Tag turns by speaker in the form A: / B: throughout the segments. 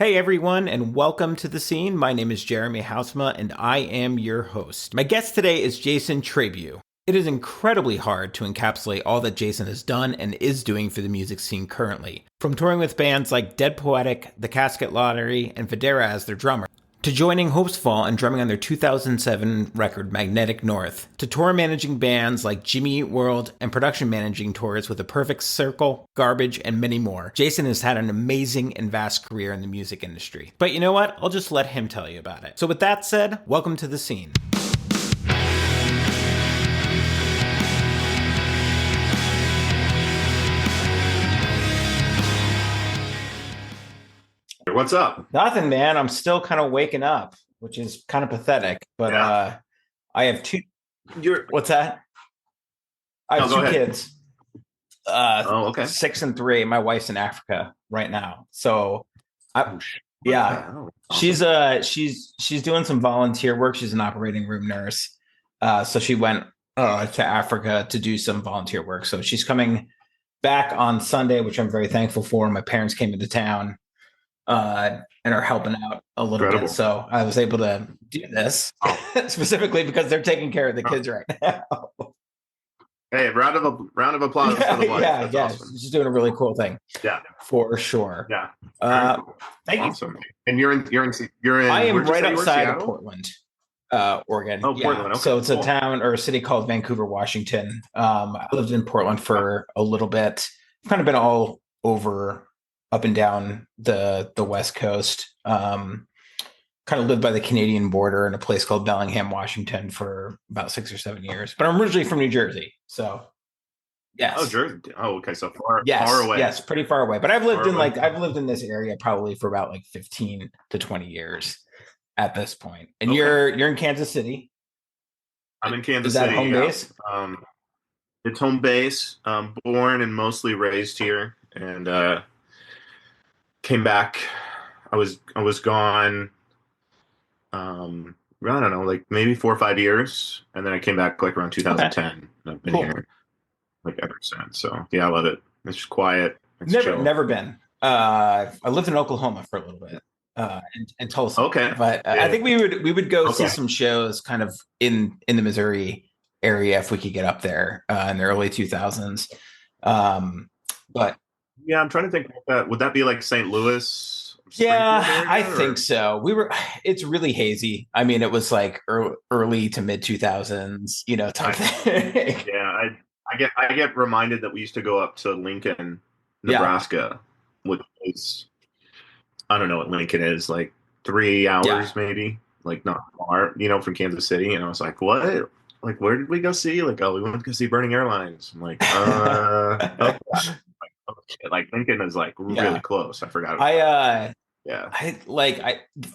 A: Hey everyone, and welcome to The Scene. My name is Jeremy Hausma, and I am your host. My guest today is Jason Trabue. It is incredibly hard to encapsulate all that Jason has done and is doing for the music scene currently. From touring with bands like Dead Poetic, the Casket Lottery, and Vedera as their drummer, to joining Hopesfall and drumming on their 2007 record Magnetic North, to tour managing bands like Jimmy Eat World and production managing tours with A Perfect Circle, Garbage, and many more. Jason has had an amazing and vast career in the music industry. But you know what? I'll just let him tell you about it. So with that said, welcome to The Scene.
B: What's up?
A: Nothing, man. I'm still kind of waking up, which is kind of pathetic. But I have two. What's that? I have two kids.
B: Okay.
A: 6 and 3. My wife's in Africa right now, so
B: Awesome.
A: she's doing some volunteer work. She's an operating room nurse, so she went to Africa to do some volunteer work. So she's coming back on Sunday, which I'm very thankful for. My parents came into town and are helping out a little bit. So I was able to do this specifically because they're taking care of the kids right now.
B: Hey, round of applause for the wife. That's awesome.
A: She's doing a really cool thing.
B: Yeah,
A: for sure.
B: Yeah,
A: thank
B: awesome.
A: you.
B: And you're in.
A: I am right outside of Portland, Oregon.
B: Oh, Portland. Okay.
A: So it's a town or a city called Vancouver, Washington. I lived in Portland for a little bit. I've kind of been all over, up and down the West Coast. Kind of lived by the Canadian border in a place called Bellingham, Washington for about 6 or 7 years. But I'm originally from New Jersey. So yes.
B: Oh, Jersey. Oh, okay. So far away.
A: Yes, pretty far away. But I've lived I've lived in this area probably for about 15 to 20 years at this point. And okay. You're in Kansas City.
B: I'm in Kansas City.
A: Is that home base?
B: It's home base. Born and mostly raised here, and came back. I was gone. I don't know, maybe 4 or 5 years, and then I came back around 2010. Okay. And I've been here ever since. So yeah, I love it. It's just quiet. It's
A: never been. I lived in Oklahoma for a little bit, in Tulsa.
B: Okay,
A: but I think we would go see some shows kind of in the Missouri area if we could get up there in the early 2000s. But
B: yeah, I'm trying to think. Would that be like St. Louis?
A: Yeah, I think so. It's really hazy. I mean, it was like early to mid 2000s, type thing.
B: Yeah, I get reminded that we used to go up to Lincoln, Nebraska, which is, I don't know what Lincoln is, like 3 hours maybe, not far, from Kansas City. And I was like, what? Like, where did we go see? Like, oh, we went to go see Burning Airlines. I'm like, okay. Lincoln is really close. I forgot.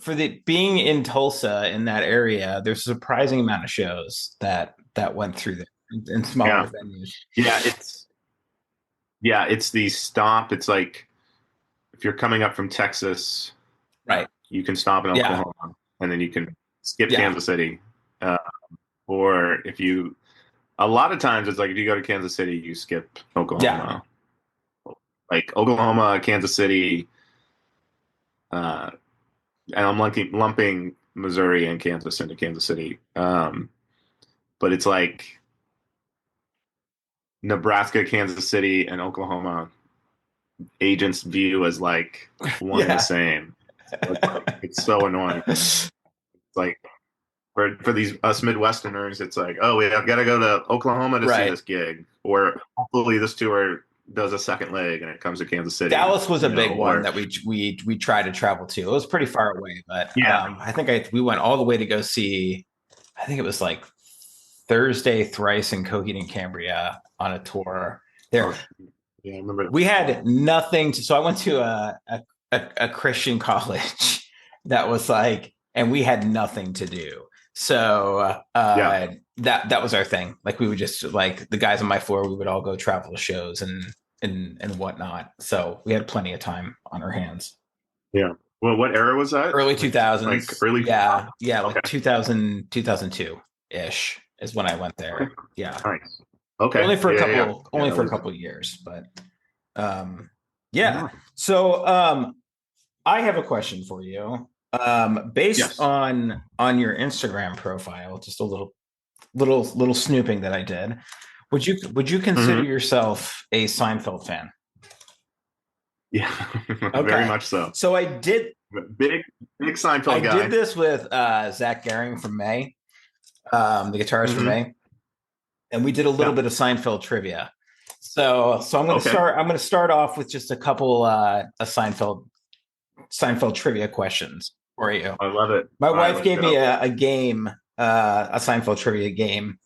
A: For being in Tulsa in that area, there's a surprising amount of shows that went through there in smaller venues.
B: It's the stop. It's like if you're coming up from Texas,
A: right?
B: You can stop in Oklahoma, and then you can skip Kansas City. Or a lot of times it's like if you go to Kansas City, you skip Oklahoma. Like Oklahoma, Kansas City, and I'm lumping Missouri and Kansas into Kansas City. But it's like Nebraska, Kansas City, and Oklahoma agents view as like one and the same. So it's so annoying. It's like for us Midwesterners, it's like, oh, I've got to go to Oklahoma to see this gig, or hopefully this tour does a second leg and it comes to Kansas City.
A: Dallas was a big one that we tried to travel to. It was pretty far away, but I think we went all the way to go see, I think it was like Thursday Thrice and Coheed and Cambria on a tour there.
B: Yeah, I remember that.
A: We had nothing to, so I went to a Christian college that was and we had nothing to do. So that was our thing. Like we would just the guys on my floor, we would all go travel to shows and whatnot. So we had plenty of time on our hands.
B: Yeah. Well, what era was that?
A: Early 2000s.
B: Early.
A: Yeah. Like 2002 ish is when I went there. Yeah.
B: Nice. Okay.
A: Only for a couple of years, but So I have a question for you. Based
B: Yes.
A: on your Instagram profile, just a little snooping that I did. Would you consider
B: Hmm.
A: yourself a Seinfeld fan?
B: Yeah, very
A: Okay.
B: much so.
A: So
B: Big, big
A: I
B: Seinfeld
A: did
B: guy.
A: this with Zach Gehring from May, the guitarist from
B: Hmm.
A: May, and we did a little
B: Yeah.
A: bit of Seinfeld trivia. So
B: Okay.
A: I'm gonna start off with just a couple a Seinfeld trivia questions for you.
B: I love it.
A: My
B: All right,
A: wife
B: let's
A: gave me
B: go.
A: a game, a Seinfeld trivia game,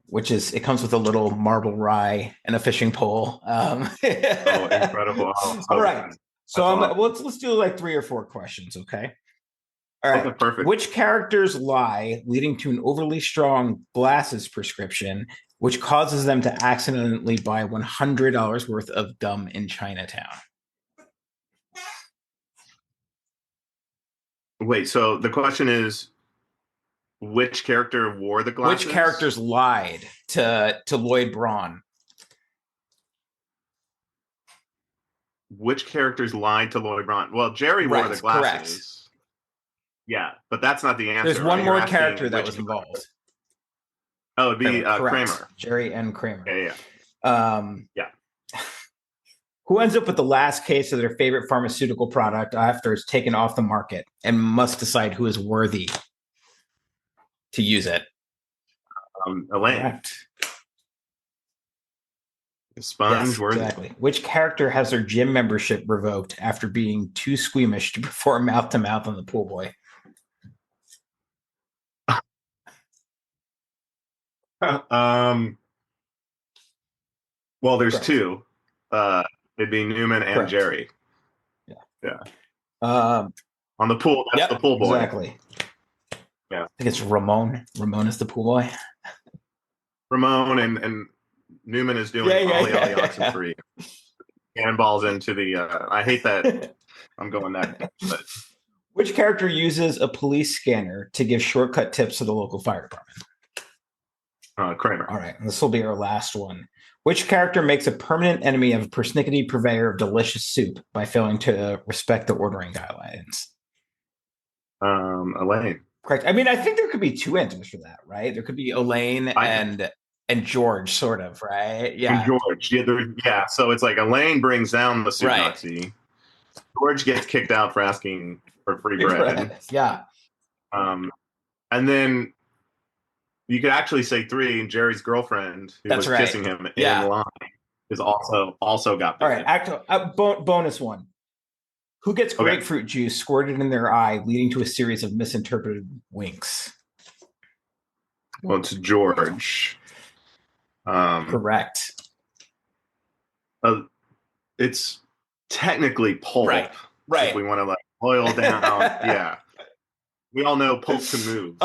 A: which is it comes with a little marble rye and a fishing pole.
B: Oh, incredible. Oh,
A: All
B: so
A: right,
B: good.
A: so
B: That's awesome.
A: let's do like three or four questions, okay? All right.
B: Okay, perfect.
A: Which characters lie, leading to an overly strong glasses prescription, which causes them to accidentally buy $100 worth of gum in Chinatown?
B: Wait, so the question is which character wore the
A: Which
B: glasses?
A: characters lied to Lloyd Braun?
B: Which characters lied to Lloyd Braun? Well, Jerry wore the
A: Right, correct.
B: glasses. Yeah, but that's not the
A: There's
B: answer,
A: one
B: right? You're
A: more character
B: asking
A: that
B: which.
A: was involved.
B: Oh, it'd be
A: Kramer, correct.
B: Kramer.
A: Jerry and Kramer.
B: Yeah, yeah,
A: Um,
B: yeah.
A: who ends up with the last case of their favorite pharmaceutical product after it's taken off the market and must decide who is worthy to use it?
B: Elaine.
A: Correct.
B: Sponge
A: Yes,
B: worthy.
A: exactly. Which character has their gym membership revoked after being too squeamish to perform mouth to mouth on the pool boy?
B: um, well, there's
A: Correct.
B: two. It'd be Newman and
A: Correct.
B: Jerry.
A: Yeah.
B: Yeah.
A: Um,
B: On the pool, that's the
A: yep,
B: pool boy.
A: exactly.
B: Yeah.
A: I think it's Ramon. Ramon is the pool boy.
B: Ramon and Newman is
A: Yeah,
B: doing
A: yeah,
B: Ollie Ollie Oxen
A: yeah.
B: Free. Cannonballs into the. I hate that
A: yeah.
B: I'm going that, but
A: Which character uses a police scanner to give shortcut tips to the local fire department?
B: Kramer.
A: All right, this will be our last one. Which character makes a permanent enemy of a persnickety purveyor of delicious soup by failing to respect the ordering guidelines?
B: Elaine.
A: Correct. I mean, I think there could be two answers for that, right? There could be Elaine
B: I
A: and George, sort of, right?
B: and
A: Yeah.
B: George. Yeah, yeah. So it's like Elaine brings down the soup
A: Right.
B: Nazi. George gets kicked out for asking for free bread.
A: Yeah.
B: Um, and then you could actually say three. And Jerry's girlfriend, who
A: That's
B: was
A: right.
B: kissing him in
A: Yeah.
B: line, is also got
A: All right.
B: bitten.
A: Bonus one. Who gets
B: Okay.
A: grapefruit juice squirted in their eye, leading to a series of misinterpreted winks?
B: Well, it's George.
A: Correct.
B: Uh, it's technically pulp.
A: Right.
B: If
A: Right.
B: we want to like boil down, yeah. We all know pulp can move.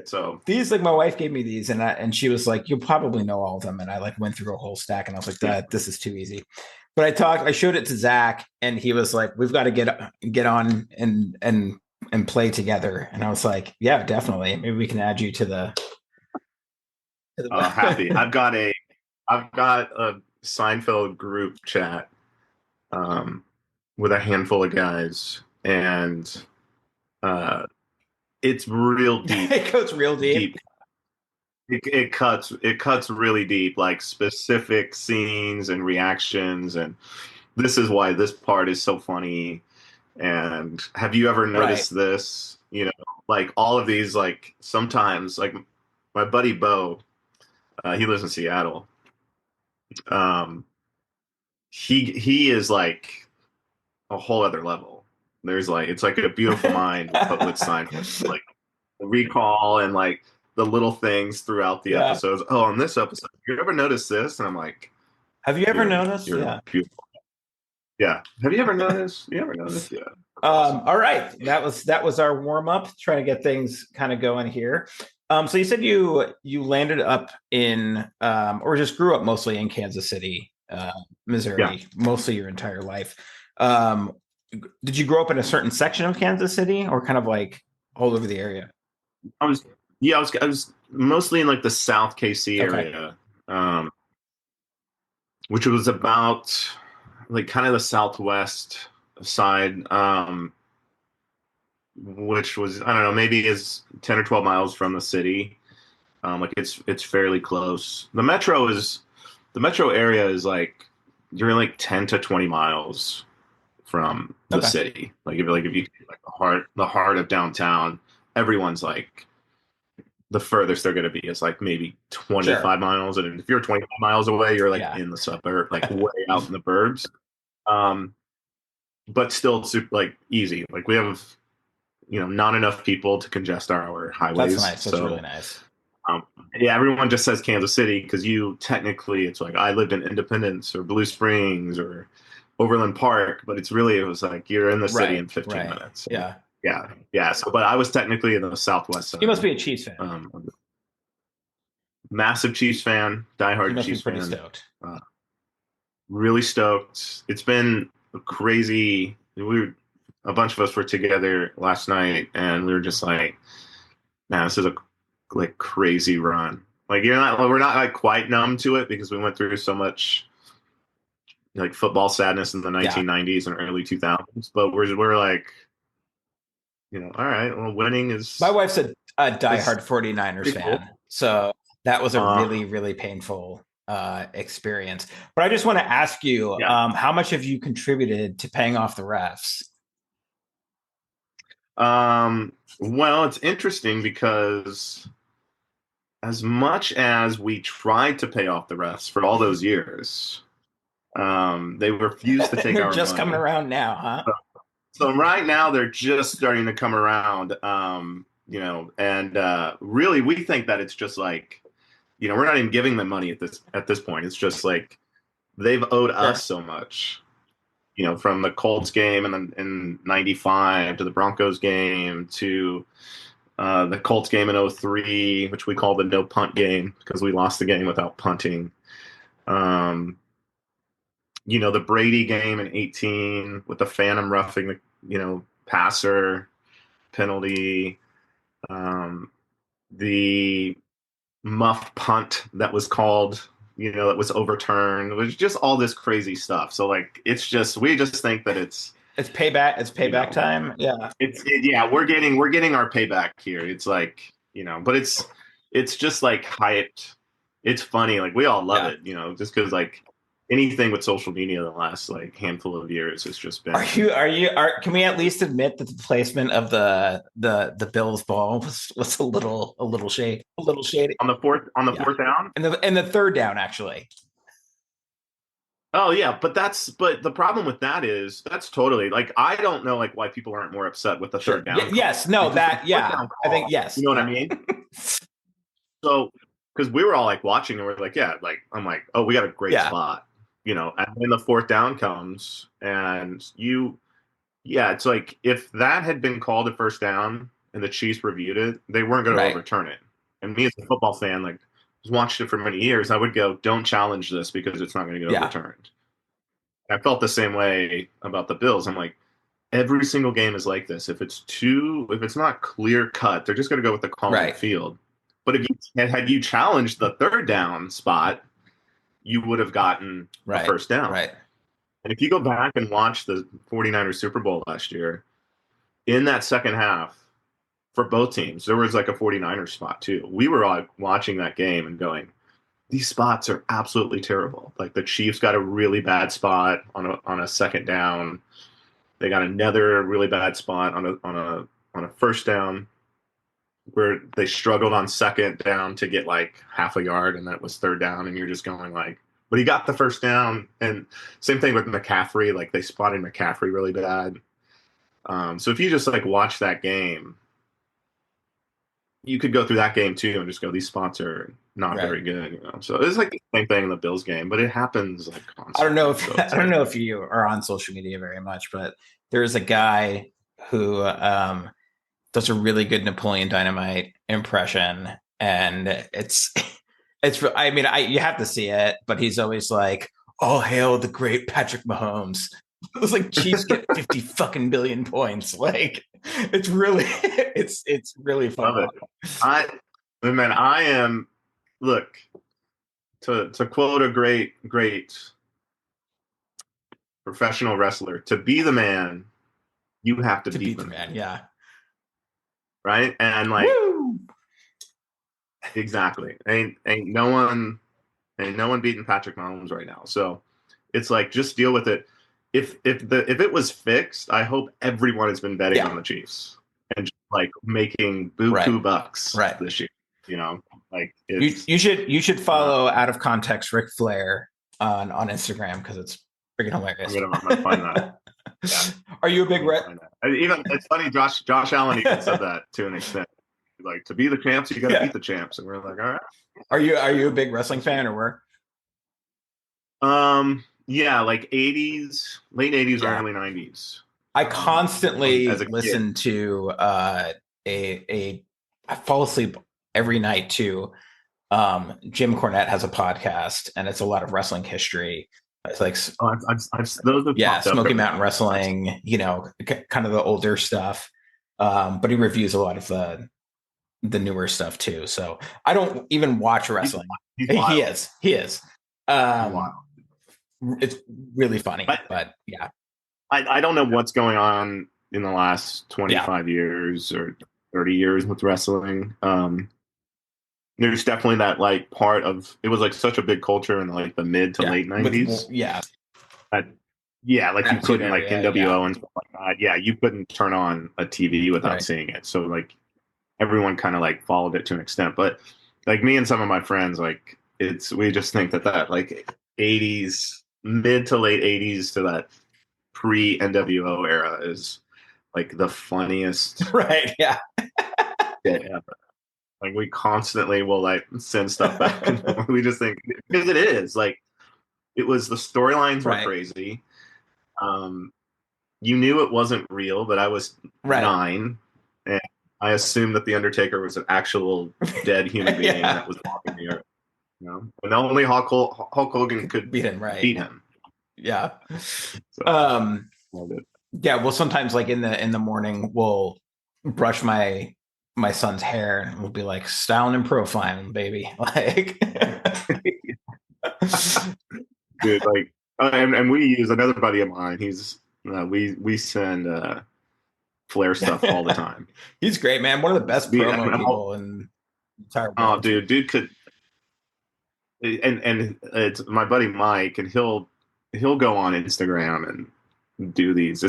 B: So
A: These, like, my wife gave me these, and she was like, "You'll probably know all of them." And I like went through a whole stack, and I was like,
B: yeah.
A: "That this is too easy." But I showed it to Zach, and he was like, "We've got to get on and play together." And I was like, "Yeah, definitely. Maybe we can add you to
B: Happy.
A: the."
B: I've got a Seinfeld group chat with a handful of guys, and it's real deep.
A: It goes real deep.
B: It cuts really deep, like specific scenes and reactions, and this is why this part is so funny. And have you ever
A: Right.
B: noticed this? Like all of these, like sometimes, like my buddy Bo, he lives in Seattle. Um, he is like a whole other level. There's like it's like a beautiful mind with Seinfeld, like recall and like the little things throughout the
A: Yeah.
B: episodes. Oh, on this episode, you ever noticed this? And I'm like,
A: Have you ever noticed?
B: you're
A: Yeah.
B: beautiful. Yeah. Have you ever noticed? You ever noticed? Yeah. Awesome.
A: All right, that was our warm up, trying to get things kind of going here. So you said you landed up in or just grew up mostly in Kansas City, Missouri,
B: Yeah.
A: mostly your entire life. Um, did you grow up in a certain section of Kansas City, or kind of like all over the area?
B: I was yeah, I was mostly in like the South KC
A: Okay.
B: area, which was about like kind of the southwest side, which was, I don't know, maybe is 10 or 12 miles from the city. Like it's fairly close. The metro area is like you're like 10 to 20 miles from the
A: Okay.
B: city. If you like the heart of downtown, everyone's like the furthest they're going to be is like maybe
A: Sure.
B: 25 miles, and if you're 25 miles away, you're like
A: Yeah.
B: in the suburb, like way out in the burbs. Um, but still super like easy. Like we have not enough people to congest our
A: That's
B: highways,
A: nice. That's really
B: so
A: nice.
B: um, yeah, everyone just says Kansas City because you technically it's like I lived in Independence or Blue Springs or Overland Park, but it was like you're in the city
A: Right.
B: in 15
A: Right.
B: minutes. So,
A: Yeah.
B: yeah, yeah. So, but I was technically in the southwest
A: You must
B: side.
A: be a Chiefs fan.
B: Massive Chiefs fan,
A: You
B: diehard
A: must be
B: Chiefs
A: pretty
B: fan.
A: stoked.
B: Uh, really stoked. It's been a crazy. A bunch of us were together last night, and we were just like, "Man, this is a like crazy run." Like we're not like quite numb to it because we went through so much like football sadness in the
A: Yeah.
B: 1990s and early 2000s, but we're like, all right, well, winning
A: My
B: is
A: wife's a
B: is
A: diehard 49ers
B: pretty cool.
A: fan. So that was a
B: Uh,
A: really, really painful experience. But I just want to ask you,
B: yeah.
A: how much have you contributed to paying off the refs?
B: Well, it's interesting because as much as we tried to pay off the refs for all those years, they refused to take
A: They're
B: our
A: just coming
B: money.
A: around now, huh?
B: So right now they're just starting to come around, and really we think that it's just like, we're not even giving them money at this point. It's just like they've owed us
A: Sure.
B: so much, from the Colts game in '95 to the Broncos game to the Colts game in '03, which we call the no punt game because we lost the game without punting. Um, the Brady game in '18 with the Phantom roughing the, passer penalty. Um, the muff punt that was called, that was overturned. It was just all this crazy stuff. So like, we just think that it's,
A: It's payback. It's
B: you
A: payback
B: know,
A: time. Yeah.
B: yeah, we're getting our payback here. It's like, but it's just like hyped. It's funny. Like we all love
A: Yeah.
B: it, just because like anything with social media the last like handful of years has just
A: Are
B: been,
A: you? Are you? Are? Can we at least admit that the placement of the Bills ball was a little shady, a little shady?
B: on the
A: Yeah.
B: fourth down.
A: And the third down actually.
B: Oh yeah, but the problem with that is that's totally like I don't know like why people aren't more upset with the
A: Sure.
B: third down
A: Yes.
B: call
A: No.
B: because the
A: That.
B: fourth
A: Yeah.
B: down
A: I think
B: call,
A: yes.
B: you know what I
A: Yeah.
B: mean? So because we were all like watching and we're like, yeah, like I'm like, oh, we got a great
A: Yeah.
B: spot, and then the fourth down comes yeah, it's like if that had been called a first down and the Chiefs reviewed it, they weren't going to
A: Right.
B: overturn it. And me as a football fan, like watched it for many years, I would go, don't challenge this because it's not going to get
A: Yeah.
B: overturned. I felt the same way about the Bills. I'm like, every single game is like this. If it's not clear cut, they're just going to go with the call on the
A: Right.
B: field. But if had you challenged the third down spot, you would have gotten a
A: Right.
B: first down.
A: Right.
B: And if you go back and watch the 49ers Super Bowl last year, in that second half, for both teams, there was like a 49ers spot too. We were all watching that game and going, these spots are absolutely terrible. Like the Chiefs got a really bad spot on a second down. They got another really bad spot on a first down where they struggled on second down to get like half a yard, and that was third down, and you're just going like, but he got the first down. And same thing with McCaffrey, like they spotted McCaffrey really bad. So if you just like watch that game, you could go through that game too and just go, these spots are not
A: Right.
B: very good. So it's like the same thing in the Bills game, but it happens like
A: I don't know
B: constantly.
A: if
B: So
A: I
B: it's
A: don't
B: like,
A: know if you are on social media very much, but there's a guy who does a really good Napoleon Dynamite impression, and it's. I mean, you have to see it, but he's always like, "All hail the great Patrick Mahomes." It's like Chiefs get 50 fucking billion points. Like it's really it's really
B: love
A: fun.
B: it. Man, I am, look, to quote a great professional wrestler, to be the man, you have to beat the man.
A: Yeah.
B: Right. And like,
A: woo!
B: Exactly. Ain't no one beating Patrick Mahomes right now. So it's like, just deal with it. If it was fixed, I hope everyone has been betting on the Chiefs and just like making buku bucks this year. You know, like
A: you should follow Out of Context Ric Flair on Instagram, because it's freaking hilarious.
B: I'm gonna find that. Yeah.
A: Are you a big
B: even it's funny, Josh Allen even said that to an extent. Like, to be the champs, you got to beat the champs, and we're like, all right.
A: Are you a big wrestling fan, or were?
B: Yeah, like late 80s, early 90s.
A: I constantly listen to I fall asleep every night to Jim Cornette has a podcast, and it's a lot of wrestling history. It's like Smoky Mountain Wrestling, you know, kind of the older stuff. But he reviews a lot of the newer stuff too. So I don't even watch wrestling. He is. It's really funny, but yeah.
B: I don't know what's going on in the last 25 years or 30 years with wrestling. There's definitely that like part of it was like such a big culture in like the mid to late 90s. Like you couldn't like NWO and stuff like that. Yeah, you couldn't turn on a TV without seeing it. So like everyone kind of like followed it to an extent. But like me and some of my friends, like we just think that like 80s, mid to late 80s to that pre NWO era is like the funniest.
A: Yeah.
B: Ever. Like we constantly will like send stuff back and forth. We just think, because it is like, it was, the storylines were crazy. You knew it wasn't real, but I was 9, and I assumed that the Undertaker was an actual dead human being that was walking the earth. You know, and only Hulk Hogan could beat him.
A: Yeah. So, well, sometimes like in the morning, we'll brush my son's hair and we'll be like, styling and profiling, baby. Like,
B: dude, like, and we use another buddy of mine. He's we send Flair stuff all the time.
A: He's great, man. One of the best promo people in the entire world.
B: Oh, dude could. And it's my buddy Mike, and he'll go on Instagram and do these.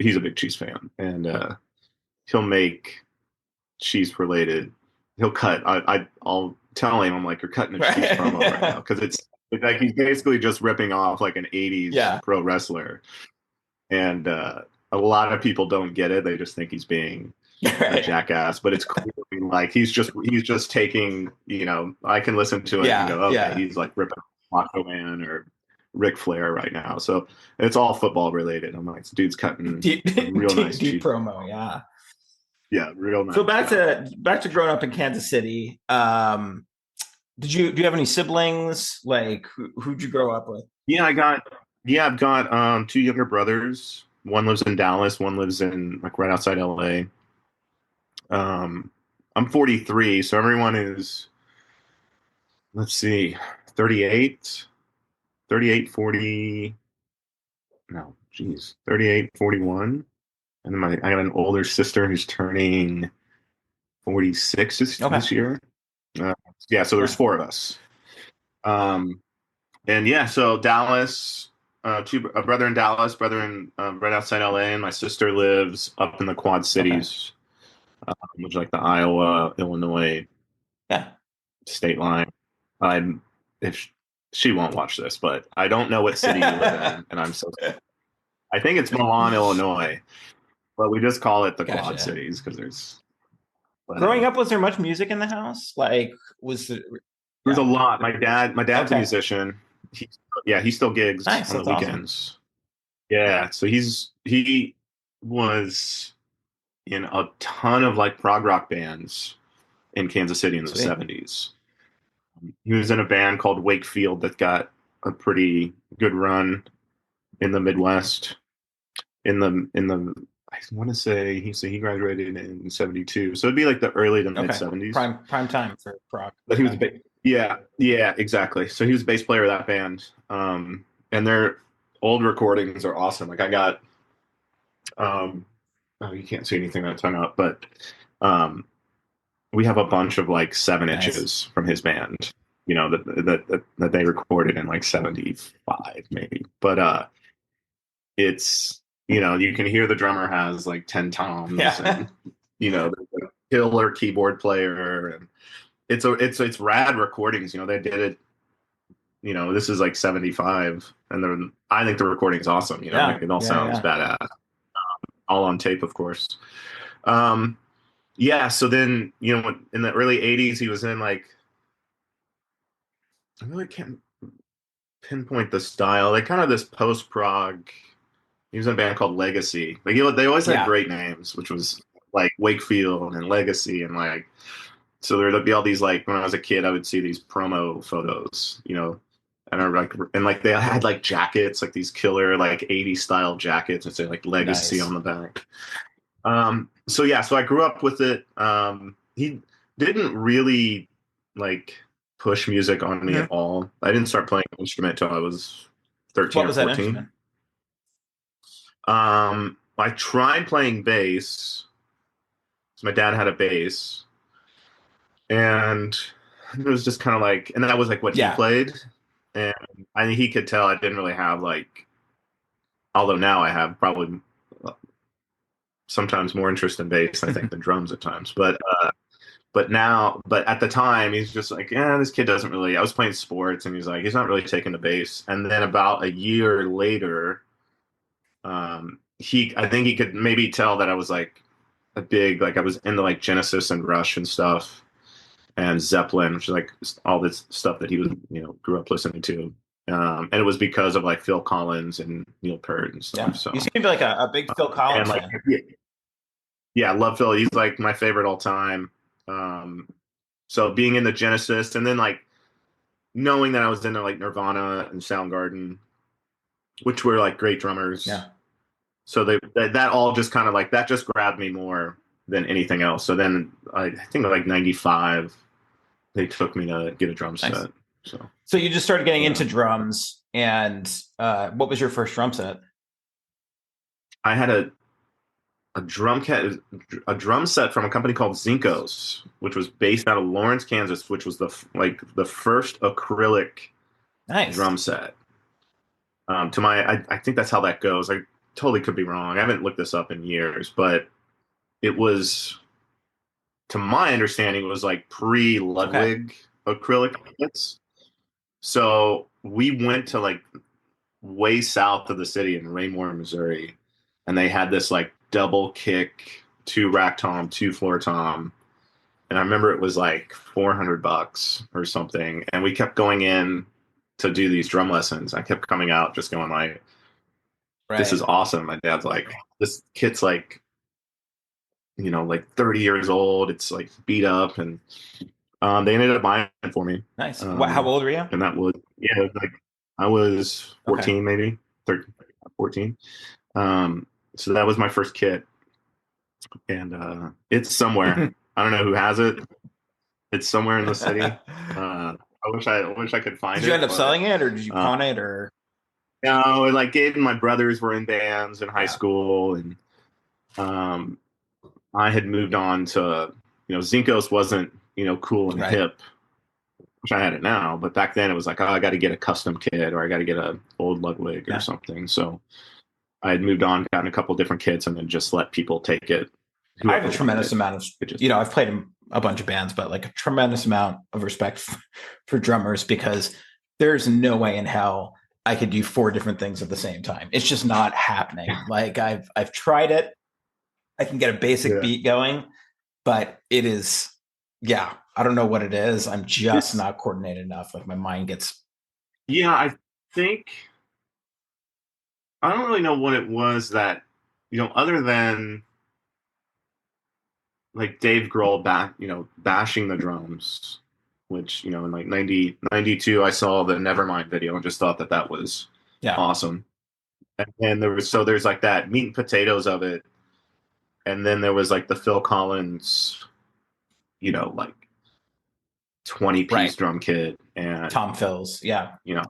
B: He's a big Chiefs fan, and he'll make Chiefs related. He'll cut. I'll tell him, I'm like, you're cutting a Chiefs promo right now, because it's like he's basically just ripping off like an 80s pro wrestler, and a lot of people don't get it. They just think he's being a jackass, but it's clearly like he's just taking, you know, I can listen to it and go, okay, he's like ripping Macho Man or Ric Flair right now. So it's all football related. I'm like, this dude's cutting real nice
A: deep promo.
B: Yeah, real nice.
A: So back to growing up in Kansas City. Do you have any siblings? Like, who'd you grow up with?
B: I've got 2 younger brothers. One lives in Dallas. One lives in like right outside LA. I'm 43, so everyone is, let's see, 38, 40, no, geez, 38, 41. And then I got an older sister who's turning 46 this year. So there's 4 of us. So Dallas, a brother in Dallas, brother in right outside LA, and my sister lives up in the Quad Cities. Which like the Iowa, Illinois state line. If she won't watch this, but I don't know what city you live in, and I'm so sorry. I think it's Milan, Illinois, but we just call it the Quad Cities because there's.
A: Growing up, was there much music in the house? Like,
B: there's a lot. My dad's a musician. He still gigs on the weekends. Awesome. Yeah, so he was in a ton of like prog rock bands in Kansas City in the 70s. He was in a band called Wakefield that got a pretty good run in the Midwest. I want to say he graduated in 72, so it'd be like the early to mid 70s.
A: Prime time for prog.
B: But he was exactly. So he was the bass player of that band, and they're old recordings are awesome. Like I got, oh, you can't see anything that's hung up, but um, we have a bunch of like 7 inches
A: Nice.
B: from his band, that they recorded in like 75 maybe. But it's, you can hear the drummer has like 10 toms,
A: Yeah.
B: and there's a killer keyboard player, and it's rad recordings. They did it. This is like 75, and then I think the recording's awesome.
A: Yeah.
B: Like it all
A: Yeah.
B: sounds
A: Yeah.
B: badass, all on tape, of course. Um, yeah. So then, in the early '80s, he was in like, I really can't pinpoint the style. Like kind of this post prog. He was in a band called Legacy. Like they always had
A: Yeah.
B: great names, which was like Wakefield and Legacy, and like so there'd be all these, like when I was a kid, I would see these promo photos, and like they had like jackets, like these killer like '80s style jackets and say like Legacy
A: Nice.
B: on the back. So yeah, so I grew up with it. He didn't really like push music on me
A: Mhm.
B: at all. I didn't start playing an instrument till I was 13
A: What
B: or
A: was that
B: 14.
A: instrument?
B: I tried playing bass. So my dad had a bass, and it was just kind of like, and that was like what he
A: Yeah.
B: played, and I think he could tell I didn't really have like, although now I have probably sometimes more interest in bass, I think, than drums at times. But at the time, he's just like, yeah, this kid doesn't really. I was playing sports, and he's like, he's not really taking the bass. And then about a year later, I think he could maybe tell that I was like like I was into like Genesis and Rush and stuff, and Zeppelin, which is like all this stuff that he was, grew up listening to. And it was because of like Phil Collins and Neil Peart and stuff.
A: Yeah.
B: So,
A: You seem to be like a big Phil
B: and
A: Collins
B: like,
A: fan.
B: yeah, I love Phil. He's like my favorite all time. Um, so being in the Genesis, and then like knowing that I was into like Nirvana and Soundgarden, which were like great drummers.
A: Yeah.
B: So that all just kind of like that just grabbed me more than anything else. So then I think like '95, they took me to get a drum
A: Nice.
B: set. So
A: So you just started getting
B: yeah,
A: into drums, and what was your first drum set?
B: I had a drum set from a company called Zinkos, which was based out of Lawrence, Kansas, which was the first acrylic
A: Nice.
B: drum set. I think that's how that goes. I totally could be wrong. I haven't looked this up in years, but it was, to my understanding, it was like pre
A: Okay.
B: Ludwig acrylic kits. So we went to like way south of the city in Raymore, Missouri, and they had this like double kick, two rack tom, two floor tom, and I remember it was like $400 or something, and we kept going in to do these drum lessons. I kept coming out just going like, "This is
A: Right.
B: awesome." My dad's like, "This kit's like, like 30 years old. It's like beat up," and they ended up buying it for me.
A: Nice. How old were you?
B: And that was, yeah, it was like I was
A: Okay.
B: 14, maybe 13, 14. Um, so that was my first kit, and it's somewhere. I don't know who has it. It's somewhere in the city. I wish I could find
A: Did you end
B: it,
A: up
B: but
A: selling it, or did you
B: uh,
A: pawn it, or
B: no, like Gabe and my brothers were in bands in high
A: yeah?
B: school, and um, I had moved on to, Zinkos wasn't, cool and
A: Right.
B: hip, which I had it now, but back then it was like, oh, I got to get a custom kit, or I got to get a old Ludwig or
A: Yeah.
B: something. So I had moved on, gotten a couple different kits, and then just let people take it,
A: I have a
B: whoever wanted
A: tremendous
B: it.
A: amount of,
B: It just,
A: I've played in a bunch of bands, but like a tremendous amount of respect for drummers, because there's no way in hell I could do four different things at the same time. It's just not happening. Like I've tried it. I can get a basic
B: yeah.
A: beat going, but it is, yeah, I don't know what it is. I'm just
B: It's,
A: not coordinated enough. Like my mind gets,
B: yeah, I think, I don't really know what it was that, other than like Dave Grohl bashing the drums, which, in like 92, I saw the Nevermind video and just thought that was
A: yeah,
B: awesome. And there's like that meat and potatoes of it. And then there was like the Phil Collins, like 20 piece
A: right.
B: drum kit. And,
A: Tom Phil's, yeah.
B: you know,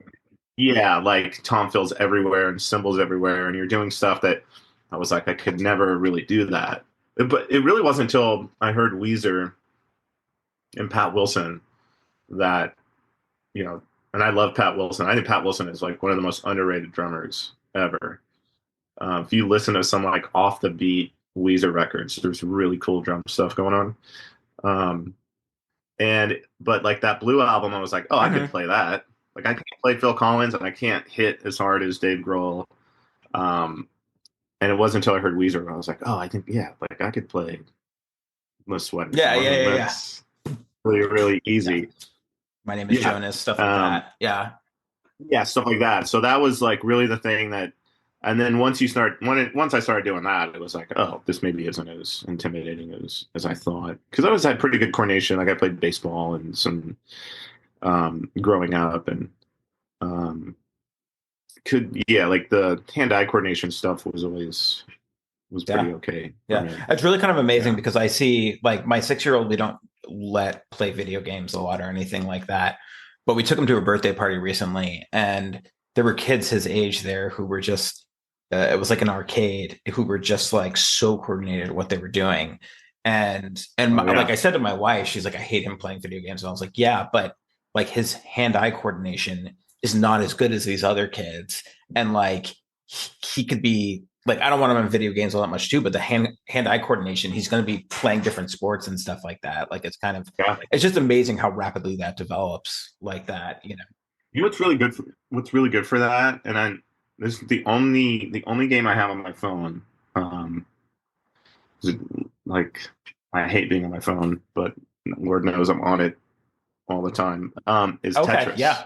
B: Yeah, like tom fills everywhere and cymbals everywhere, and you're doing stuff that I was like, I could never really do that. But it really wasn't until I heard Weezer and Pat Wilson that, you know, and I love Pat Wilson. I think Pat Wilson is like one of the most underrated drummers ever. If you listen to some like off the beat Weezer records, there's really cool drum stuff going on. Um, but like that Blue album, I was like, oh, I could play that. Like I can't play Phil Collins, and I can't hit as hard as Dave Grohl. Um, and it wasn't until I heard Weezer, I was like, oh, I think yeah, like I could play the Sweater
A: Yeah,
B: song,
A: yeah,
B: and
A: yeah, yeah.
B: that's really really
A: Yeah.
B: easy.
A: My Name is
B: Yeah,
A: Jonas, stuff like that. Yeah.
B: yeah, stuff like that. So that was like really the thing that. And then once I started doing that, it was like, oh, this maybe isn't as intimidating as I thought. Because I always had pretty good coordination. Like I played baseball and some growing up, and um, like the hand-eye coordination stuff was
A: Yeah.
B: pretty okay for
A: Yeah.
B: me.
A: It's really kind of amazing
B: Yeah.
A: because I see like my 6-year-old, we don't let play video games a lot or anything like that. But we took him to a birthday party recently, and there were kids his age there who were just, it was like an arcade, who were just like so coordinated at what they were doing. And
B: Oh
A: like
B: yeah.
A: I said to my wife, she's like, I hate him playing video games. And I was like, yeah, but like his hand-eye coordination is not as good as these other kids. And like he could be like, I don't want him in video games all that much too, but the hand-eye coordination, he's going to be playing different sports and stuff like that. Like it's kind of,
B: Yeah.
A: it's just amazing how rapidly that develops like that, you know?
B: You know what's really good for that, and this is the only game I have on my phone. Um, like I hate being on my phone, but Lord knows I'm on it all the time. Is
A: Okay.
B: Tetris,
A: Yeah.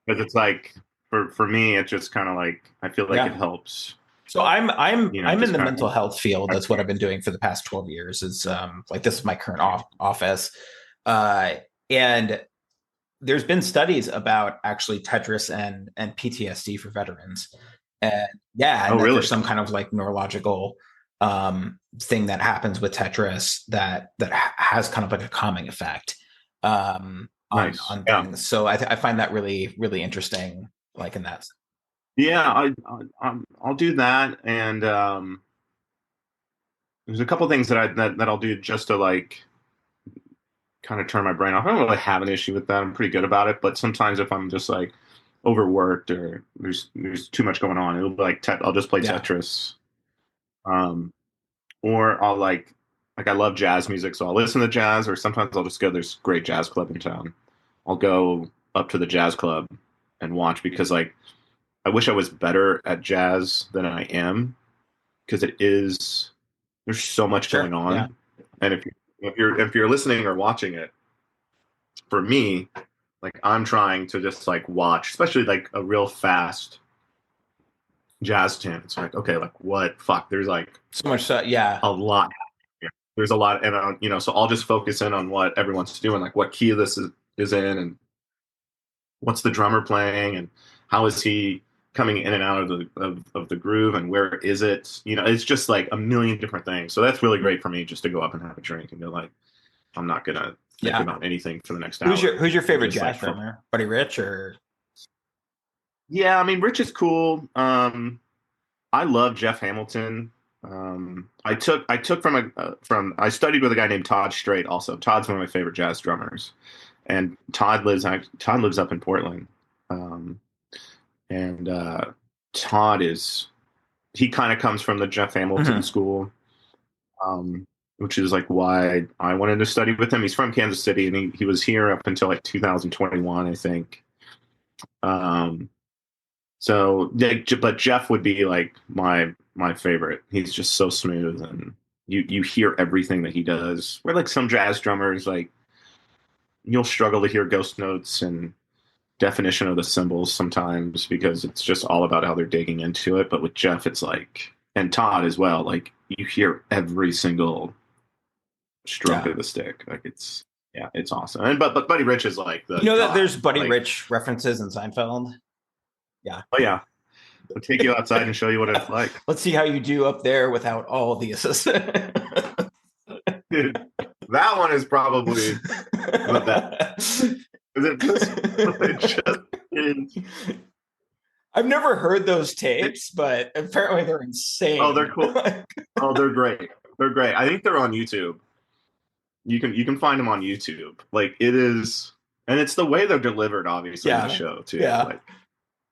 B: because it's like for me, it's just kind of like I feel like it
A: Yeah.
B: helps.
A: So I'm in
B: Just
A: the
B: kind
A: mental
B: of.
A: health field. That's what I've been doing for the past 12 years is like this is my current office. And there's been studies about actually Tetris and PTSD for veterans. And yeah,
B: Oh,
A: and that there's
B: really?
A: some kind of like neurological thing that happens with Tetris that has kind of like a calming effect
B: Nice.
A: on
B: Yeah.
A: things. So I find that really really interesting, like in that.
B: Yeah. I'll do that, and there's a couple things that I'll do just to like kind of turn my brain off. I don't really have an issue with that. I'm pretty good about it. But sometimes if I'm just like overworked or there's too much going on, it'll be like I'll just play
A: Yeah,
B: Tetris. Um, or I'll like I love jazz music, so I'll listen to jazz. Or sometimes I'll just go. There's a great jazz club in town. I'll go up to the jazz club and watch because like I wish I was better at jazz than I am because it is there's so much going
A: sure. Yeah.
B: on, and if you're listening or watching it, for me, like I'm trying to just like watch, especially like a real fast jazz tune. It's like okay, like what fuck? There's like
A: So much. Yeah.
B: a lot. There's a lot, and so I'll just focus in on what everyone's doing, like what key this is in, and what's the drummer playing, and how is he coming in and out of the groove, and where is it? It's just like a million different things. So that's really great for me just to go up and have a drink and go like, I'm not gonna think
A: Yeah.
B: about anything for the next
A: Who's
B: hour.
A: your favorite
B: Just
A: jazz
B: like,
A: drummer? Buddy Rich or
B: yeah, I mean, Rich is cool. I love Jeff Hamilton. I studied with a guy named Todd Strait. Also, Todd's one of my favorite jazz drummers, and Todd lives up in Portland. Um, and Todd he kind of comes from the Jeff Hamilton
A: Mhm.
B: school, which is like why I wanted to study with him. He's from Kansas City, and he was here up until like 2021, I think. Um, So, but Jeff would be like my favorite. He's just so smooth, and you hear everything that he does. Where like some jazz drummers, like you'll struggle to hear ghost notes and definition of the symbols sometimes because it's just all about how they're digging into it. But with Jeff, it's like, and Todd as well. Like you hear every single stroke
A: Yeah.
B: of the stick. Like yeah, it's awesome. And but Buddy Rich is like the
A: You know that
B: god.
A: there's Buddy
B: Like
A: Rich references in Seinfeld? Yeah.
B: oh yeah, I'll take you outside and show you what it's like.
A: Let's see how you do up there without all the assistants.
B: Dude, that one is probably the best. It just is
A: I've never heard those tapes, but apparently they're insane.
B: Oh, they're cool. Oh, they're great. They're great. I think they're on YouTube. You can find them on YouTube. Like it is, and it's the way they're delivered, obviously, in the show too.
A: Yeah.
B: Like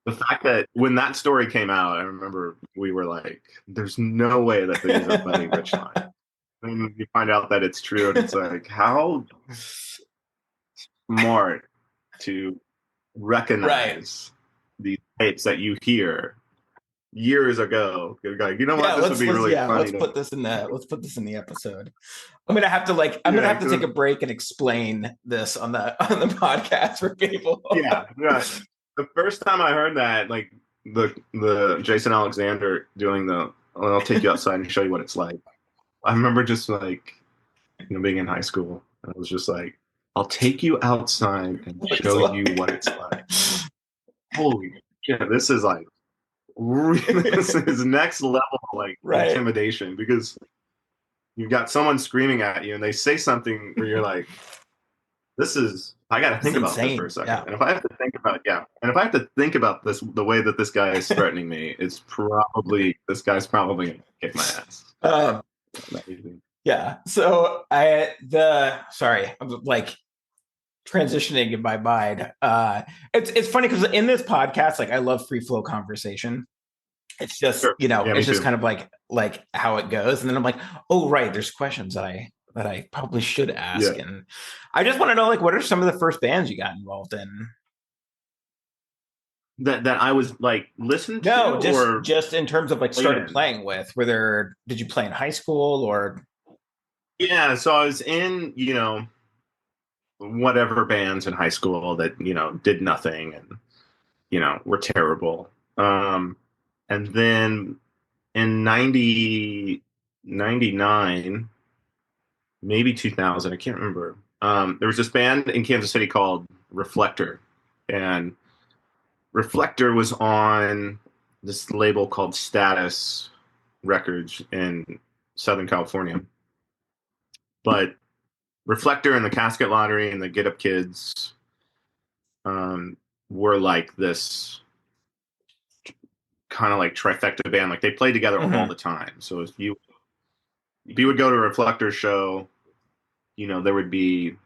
B: the fact that when that story came out, I remember we were like, "There's no way that these are Buddy Rich lines." And you find out that it's true, and it's like, how smart to recognize these tapes that you hear years ago. Like, you know what? This would be really funny.
A: Let's put this in the episode. I'm gonna have to I'm gonna have to take a break and explain this on the podcast for people.
B: Yeah. The first time I heard that, like the Jason Alexander doing I'll take you outside and show you what it's like. I remember just like, being in high school, and I was just like, I'll take you outside and show you what it's like. Holy shit, this is like, this is next level, like intimidation, because you've got someone screaming at you and they say something where you're like, I got to think about this for a second. Yeah. And if I have to think about this, the way that this guy is threatening me, this guy's probably going to kick my ass.
A: Yeah. So I'm like transitioning in my mind. It's funny because in this podcast, like I love free flow conversation. It's just, it's just kind of like how it goes. And then I'm like, oh, right. There's questions that I probably should ask. Yeah. And I just want to know, like, what are some of the first bands you got involved in?
B: That I was like listening to?
A: No, just in terms of like started playing with. Did you play in high school or?
B: Yeah, so I was in, whatever bands in high school that, did nothing and, were terrible. And then in 99, maybe 2000, I can't remember. There was this band in Kansas City called Reflector, and Reflector was on this label called Status Records in Southern California. But Reflector and the Casket Lottery and the Get Up Kids were like this kind of like trifecta band. Like they played together all the time. So if you would go to a Reflector show, there would be,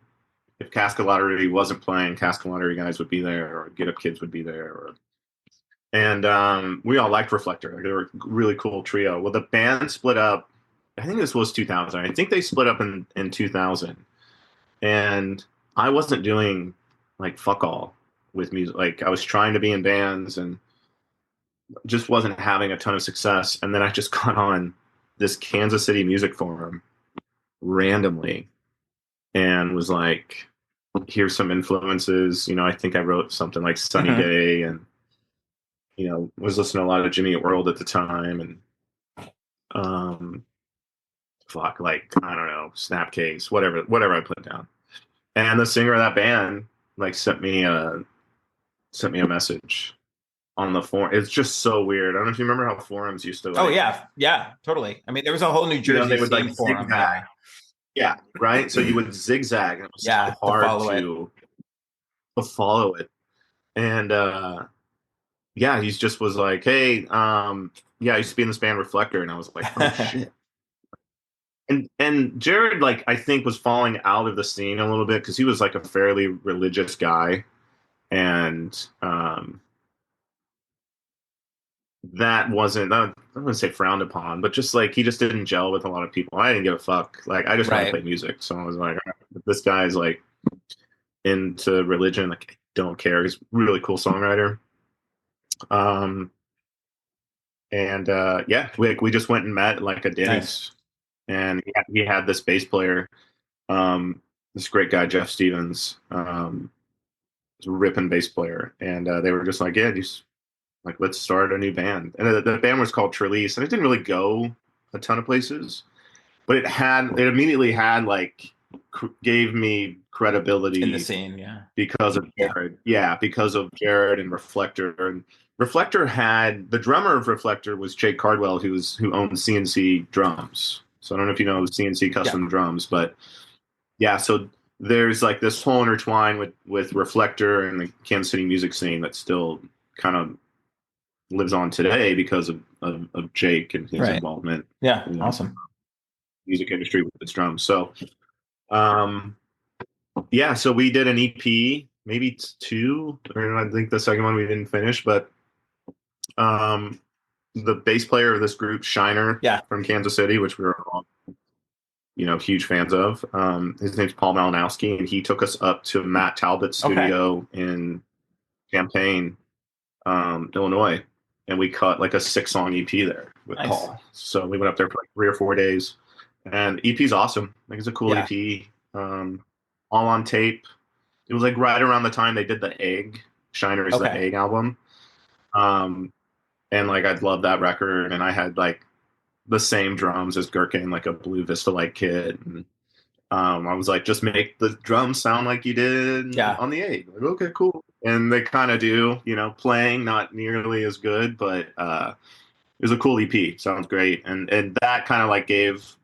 B: if Casket Lottery wasn't playing, Casket Lottery guys would be there, or Get Up Kids would be there, and we all liked Reflector. They were a really cool trio. Well, the band split up. I think this was 2000. I think they split up in 2000, and I wasn't doing like fuck all with music. Like I was trying to be in bands and just wasn't having a ton of success. And then I just got on this Kansas City music forum randomly and was like, here's some influences. I think I wrote something like Sunny Day, and was listening to a lot of Jimmy Eat World at the time, and like, I don't know, Snapcase, whatever I put down. And the singer of that band like sent me a message on the forum. It's just so weird. I don't know if you remember how forums used to.
A: Like, oh yeah, totally. I mean, there was a whole New Jersey
B: they would like
A: forum.
B: Zigzag. Yeah, right. So you would zigzag, and it was so hard to follow it. And he just was like, "Hey, I used to be in this band Reflector," and I was like, "Oh shit." And Jared, like, I think was falling out of the scene a little bit because he was like a fairly religious guy, and that wasn't, I wouldn't say frowned upon, but just like he just didn't gel with a lot of people. I didn't give a fuck. Like I just want to play music, so I was like, this guy's like into religion. Like I don't care. He's a really cool songwriter. We just went and met like a Denny's. Nice. And he had this bass player, this great guy, Jeff Stevens, a ripping bass player. And they were just like, let's start a new band. And the band was called Trelease. And it didn't really go a ton of places, but it immediately had like, gave me credibility
A: in the scene. Yeah.
B: Because of Jared. Yeah. Because of Jared and Reflector. And Reflector had, the drummer of Reflector was Jake Cardwell, who owned CNC drums. So I don't know if you know CNC custom drums, but so there's like this whole intertwine with Reflector and the Kansas City music scene that's still kind of lives on today because of Jake and his
A: Right.
B: involvement,
A: Yeah.
B: you know,
A: Awesome.
B: music industry with its drums. So, um, yeah, so we did an EP, maybe two, or I think the second one we didn't finish, but um, the bass player of this group, Shiner
A: Yeah.
B: from Kansas City, which we were all, huge fans of. His name's Paul Malinowski, and he took us up to Matt Talbot's
A: Okay.
B: studio in Champaign, Illinois, and we cut like a 6-song EP there with
A: Nice.
B: Paul. So we went up there for like 3 or 4 days, and EP's awesome. Like it's a cool
A: Yeah.
B: EP, all on tape. It was like right around the time they did the Egg, Shiner's The
A: Okay.
B: Egg album, um, and like I'd love that record, and I had like the same drums as Gherkin, like a Blue Vista like kit, and I was like, just make the drums sound like you did
A: Yeah.
B: on the Egg. Like, okay, cool. And they kind of do, playing not nearly as good, but it was a cool EP. Sounds great, and that kind of like gave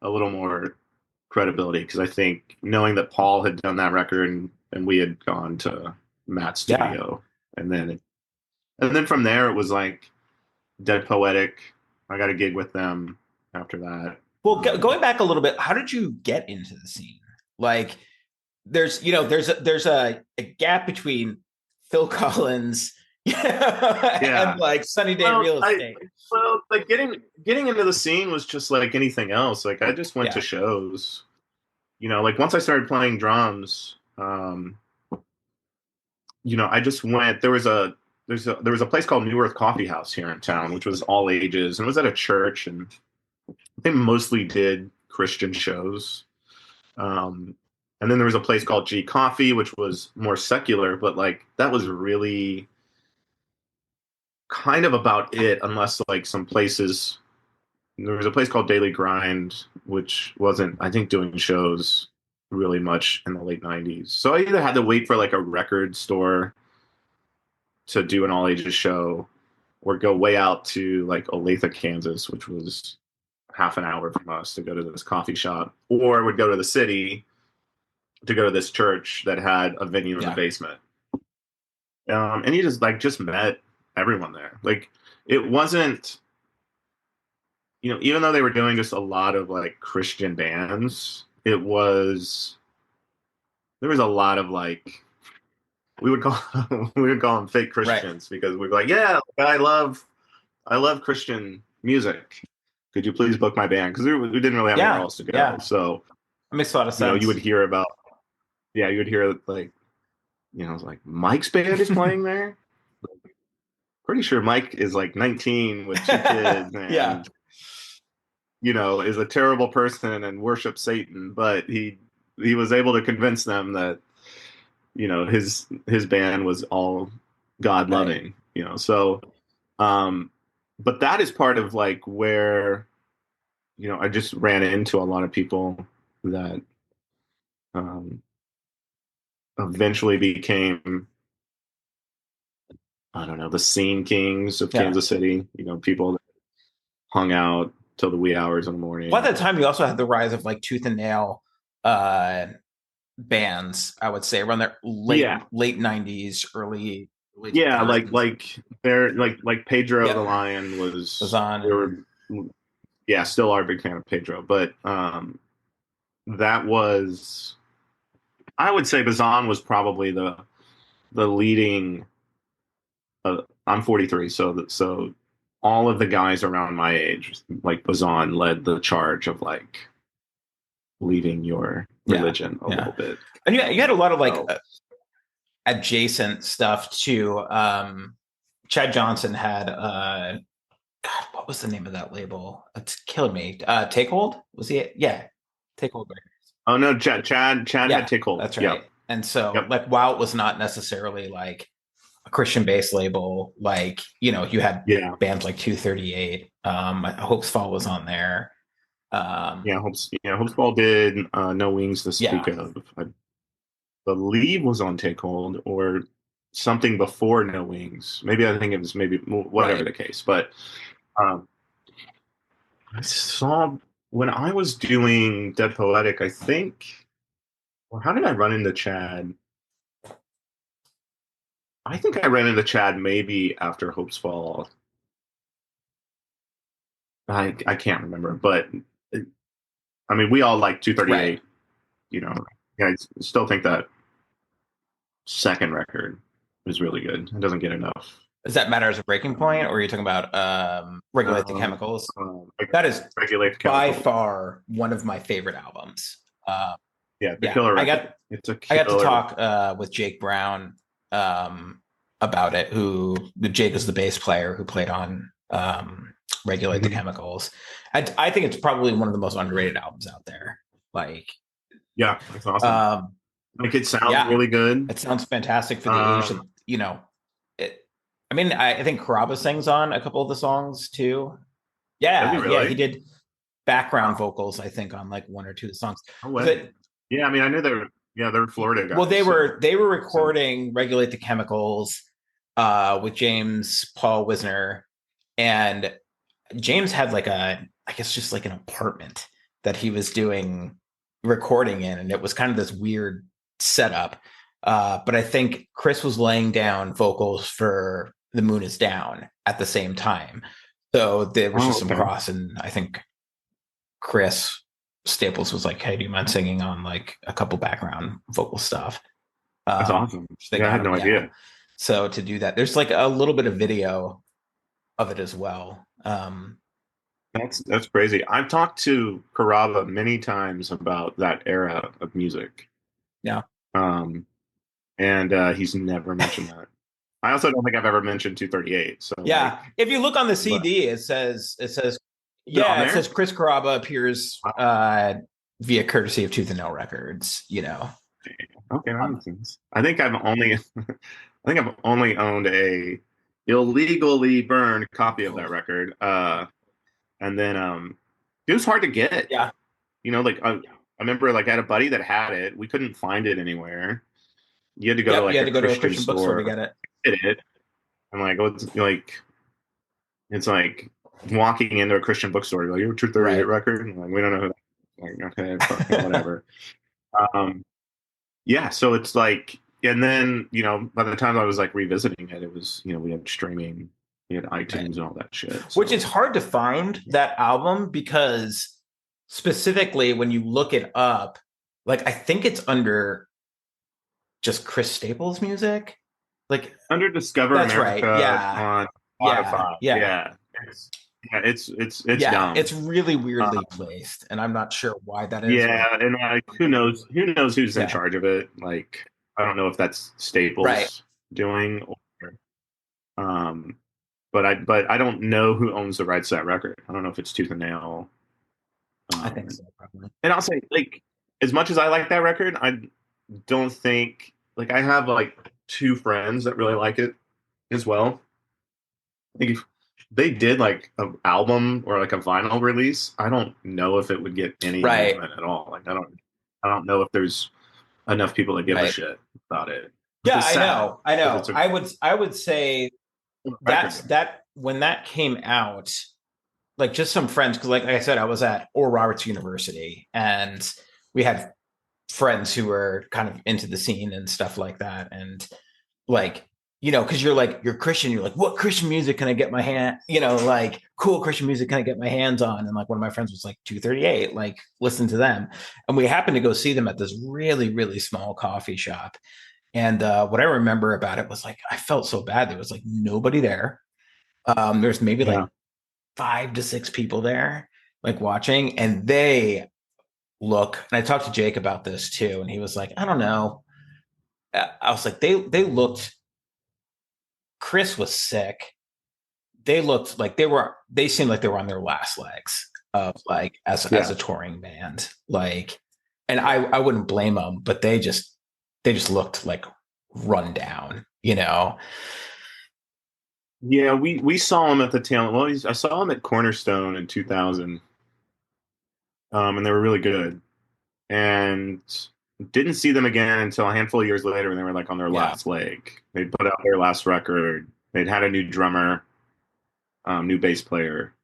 B: a little more credibility because I think knowing that Paul had done that record and we had gone to Matt's
A: Yeah.
B: studio, and then from there it was like Dead Poetic. I got a gig with them after that.
A: Well, going back a little bit, how did you get into the scene? Like, there's a gap between Phil Collins and
B: Yeah.
A: like Sunny Day
B: Well,
A: Real Estate.
B: like getting into the scene was just like anything else. Like I just went to
A: Yeah.
B: shows. Like once I started playing drums, I just went. There was a place called New Earth Coffee House here in town, which was all ages, and it was at a church, and they mostly did Christian shows. Um, and then there was a place called G Coffee, which was more secular, but like that was really kind of about it, unless like some places. There was a place called Daily Grind, which wasn't, I think, doing shows really much in the late '90s. So I either had to wait for like a record store to do an all ages show, or go way out to like Olathe, Kansas, which was half an hour from us to go to this coffee shop, or would go to the city to go to this church that had a venue in the
A: Yeah.
B: basement. And you just met everyone there. Like it wasn't, even though they were doing just a lot of like Christian bands, there was a lot of like we would call we would call them fake
A: Right.
B: Christians because we'd be like, yeah, I love Christian music. Could you please book my band? Because we didn't really have anywhere
A: Yeah.
B: else to go.
A: Yeah.
B: So
A: It makes a lot of
B: you would
A: sense.
B: hear about you would hear like like Mike's band is playing there. Pretty sure Mike is like 19 with 2 kids
A: Yeah.
B: and is a terrible person and worships Satan, but he was able to convince them that his band was all God
A: Right.
B: loving. So um, but that is part of like where I just ran into a lot of people that um, eventually became, I don't know, the scene kings of
A: Yeah.
B: Kansas City. People that hung out till the wee hours in the
A: By
B: morning.
A: that time, you also had the rise of like Tooth and Nail uh, bands. I would say around the
B: Yeah,
A: late '90s, early
B: yeah,
A: 2000s.
B: they're like Pedro the
A: Yeah,
B: Lion
A: was
B: was.
A: on
B: They
A: and
B: were, yeah, still are a big fan of Pedro, but that was, I would say Bazan was probably the leading. I'm 43, so all of the guys around my age, like Bazan, led the charge of like leaving your
A: yeah,
B: religion a
A: yeah.
B: little bit.
A: And you had a lot of like
B: So
A: adjacent stuff too. Chad Johnson had God, what was the name of that label? It's killing me. Takehold? Was he? Yeah, Takehold.
B: oh no, Chad had
A: Yeah,
B: Take Hold.
A: that's
B: Yep,
A: right. And so,
B: yep,
A: like, while it was not necessarily like a Christian based label, like, you had
B: yeah,
A: bands like 238. Hopesfall was on there. Um,
B: Hopesfall did No Wings to speak
A: yeah,
B: of. I believe was on Take Hold or something before No Wings. Maybe I think it was maybe whatever
A: right.
B: the case. But um, I saw when I was doing Dead Poetic, I think, or how did I run into Chad? I think I ran into Chad maybe after Hopesfall. I can't remember, but I mean, we all like
A: Right.
B: 238. You know, yeah, I still think that second record is really good. It doesn't get enough.
A: Does that matter as a breaking point, or are you talking about Regulate the
B: Um,
A: Chemicals?
B: like
A: That is
B: regulate the
A: by
B: chemicals.
A: far one of my favorite albums. Uh,
B: Yeah, it's a
A: yeah,
B: killer
A: I
B: record.
A: got
B: It's a
A: I got to
B: killer record.
A: talk with Jake Brown about it. Who Jake is the bass player who played on Regulate the
B: Mhm.
A: Chemicals. I think it's probably one of the most underrated albums out there. Like,
B: Yeah, it's awesome.
A: um,
B: Like it sounds
A: yeah,
B: really good.
A: it sounds fantastic for the age
B: Um,
A: that it. I mean, I think Caraba sings on a couple of the songs too.
B: does he
A: Yeah, he
B: really?
A: did background
B: Wow.
A: vocals, I think, on like one or two of the songs.
B: No
A: Because
B: way.
A: it,
B: Yeah, I mean, I knew they were. Yeah, they're Florida
A: well,
B: guys. So,
A: they were
B: so
A: recording "Regulate the Chemicals" with James Paul Wisner, and James had like I guess just like an apartment that he was doing recording in, and it was kind of this weird setup. But I think Chris was laying down vocals for "The Moon Is Down" at the same time, so there was
B: oh,
A: just some
B: okay.
A: cross, and I think Chris Staples was like, "Hey, do you mind singing on like a couple background vocal stuff?"
B: That's awesome.
A: So they
B: Yeah, I
A: got
B: had
A: him,
B: no
A: yeah.
B: idea.
A: So to do that, there's like a little bit of video of it as well.
B: That's crazy. I've talked to Caraba many times about that era of music.
A: Yeah,
B: Um, and he's never mentioned that. I also don't think I've ever mentioned 238. So
A: yeah.
B: like,
A: If you look on the
B: but
A: CD,
B: is it on
A: yeah, it says
B: there?
A: Chris Caraba appears
B: Wow.
A: via courtesy of Tooth and Nail Records.
B: Okay, that
A: Um,
B: makes sense. I think I've only, I think I've only owned a illegally burned copy of that
A: oh,
B: record. And then it was hard to get.
A: yeah,
B: Like I remember like I had a buddy that had it. We couldn't find it anywhere. You had to go to
A: yep. You
B: like
A: had
B: a
A: to go to a
B: Christian
A: Christian bookstore to
B: store
A: get it.
B: to get it. And like it's like walking into a Christian bookstore. Like, you're a 238
A: Right.
B: record. And like, we don't know who that is. Like, okay, fucking whatever. Um, yeah, so it's like, and then, by the time I was like revisiting it, it was, we had streaming, we had
A: Right.
B: iTunes and all that shit.
A: Which is
B: So,
A: hard to find that album because specifically when you look it up, like I think it's under just Chris Staples music. Like
B: under Discover
A: that's right.
B: America
A: Yeah.
B: on
A: Yeah.
B: Spotify,
A: Yeah.
B: yeah, it's
A: Yeah.
B: dumb.
A: It's really weirdly
B: Um,
A: placed. And I'm not sure why that is, but
B: yeah, and like who knows who's in
A: yeah.
B: charge of it? Like, I don't know if that's
A: Right.
B: Staples doing or um but I don't know who owns the rights to that record. I don't know if it's Tooth and Nail.
A: I think
B: Um,
A: so, probably.
B: and I'll say, like, as much as I like that record, I don't think like I have like two friends that really like it as well. I think if they did like an album or like a vinyl release, I don't know if it would get any
A: Right.
B: movement at all. Like, I don't know if there's enough people that give a
A: Right.
B: shit about it, which
A: Yeah,
B: is
A: I
B: sad
A: know. I
B: because
A: know.
B: it's a
A: I would say
B: record.
A: that when that came out, like just some friends, because like I said, I was at Oral Roberts University and we had friends who were kind of into the scene and stuff like that. And like, because you're Christian, you're like, what Christian music can I get my hand, like cool Christian music can I get my hands on? And like one of my friends was like 238, like listen to them. And we happened to go see them at this really, really small coffee shop. And what I remember about it was like I felt so bad. There was like nobody there. There's maybe
B: Yeah,
A: like 5 to 6 people there, like watching, and they look. And I talked to Jake about this too, and he was like, I don't know. I was like, they looked. Chris was sick. They looked like they seemed like they were on their last legs of like as
B: yeah,
A: a touring band. Like, and I wouldn't blame them, but they just looked like run down.
B: yeah. We saw him at the tail. Well, I saw him at Cornerstone in 2000, and they were really good. And didn't see them again until a handful of years later when they were like on their
A: Yeah.
B: last leg. They put out their last record. They'd had a new drummer, new bass player.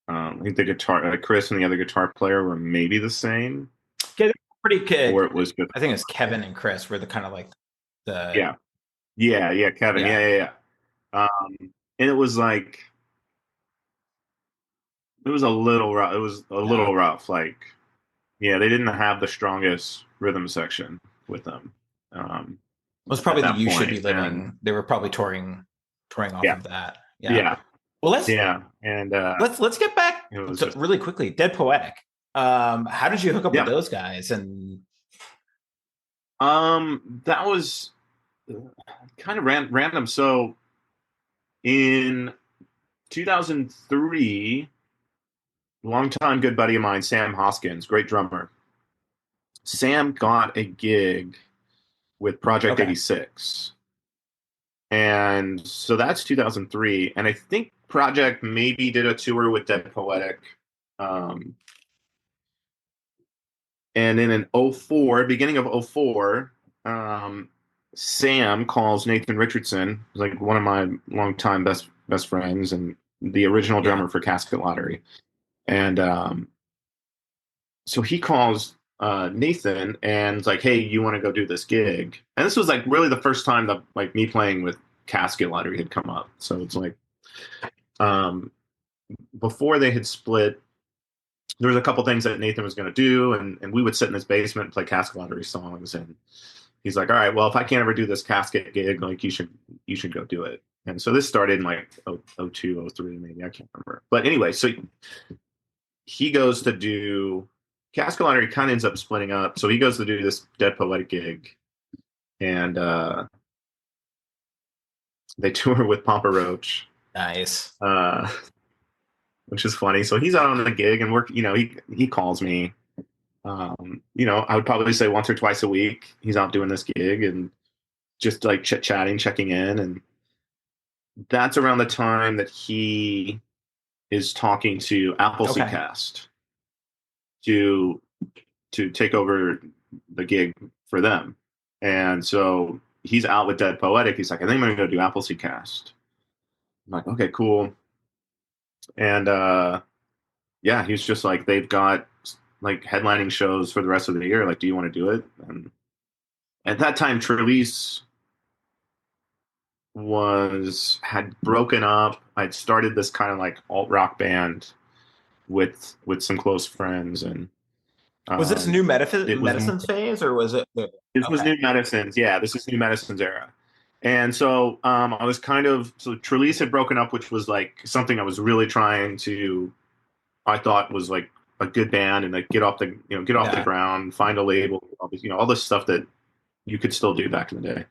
B: I think the guitar, Chris and the other guitar player were maybe the same,
A: Yeah, they're pretty
B: or
A: good.
B: it was good.
A: I think it's Kevin and Chris were the kind of like the
B: Yeah, Yeah, Kevin.
A: Yeah.
B: Yeah. And it was like it was a little rough. It was a
A: Yeah.
B: little rough. Like, yeah, they didn't have the strongest rhythm section with them um,
A: It was
B: at
A: probably the
B: that
A: You Should Be
B: point. And
A: Living. They were probably touring off
B: yeah,
A: of that. Yeah.
B: yeah,
A: Well, let's
B: yeah. And
A: let's get back
B: it was
A: to
B: just
A: really quickly. Dead Poetic. How did you hook up with
B: yeah.
A: those guys? And
B: That was kind of random. So in 2003, longtime good buddy of mine, Sam Hoskins, great drummer. Sam got a gig with Project
A: okay,
B: 86. And so that's 2003. And I think Project maybe did a tour with Dead Poetic. Um, and then in '04, beginning of '04, um, Sam calls Nathan Richardson, who's like one of my longtime best friends and the original
A: yeah,
B: drummer for Casket Lottery. And so he calls Nathan and is like, "Hey, you want to go do this gig?" And this was like really the first time that like me playing with Casket Lottery had come up. So it's like um, before they had split, there was a couple things that Nathan was going to do, and we would sit in his basement and play Casket Lottery songs. And he's like, "All right, well, if I can't ever do this Casket gig, like you should go do it." And so this started in like '02, '03, maybe I can't remember. But anyway, so he goes to do Casket Lottery. Kind of ends up splitting up, so he goes to do this Dead Poetic gig, and they tour with Papa Roach.
A: nice.
B: Uh, which is funny. So he's out on the gig, and he calls me. I would probably say once or twice a week he's out doing this gig and just like chit chatting, checking in, and that's around the time that he is talking to Appleseed
A: Okay,
B: Cast to take over the gig for them, and so he's out with Dead Poetic. He's like, I think I'm gonna go do Appleseed Cast. I'm like, okay, cool, and yeah, he's just like they've got like headlining shows for the rest of the year. Like, do you want to do it? And at that time, Trelease had broken up. I'd started this kind of like alt rock band with some close friends, and
A: was this New
B: it was
A: Medicines phase or was it?
B: this was
A: Okay,
B: New Medicines. Yeah, this is New Medicines era. And so I was so Trelease had broken up, which was like something I was really trying to. I thought was like a good band and like get off the
A: yeah.
B: ground, find a label, all this stuff that you could still do back in the day.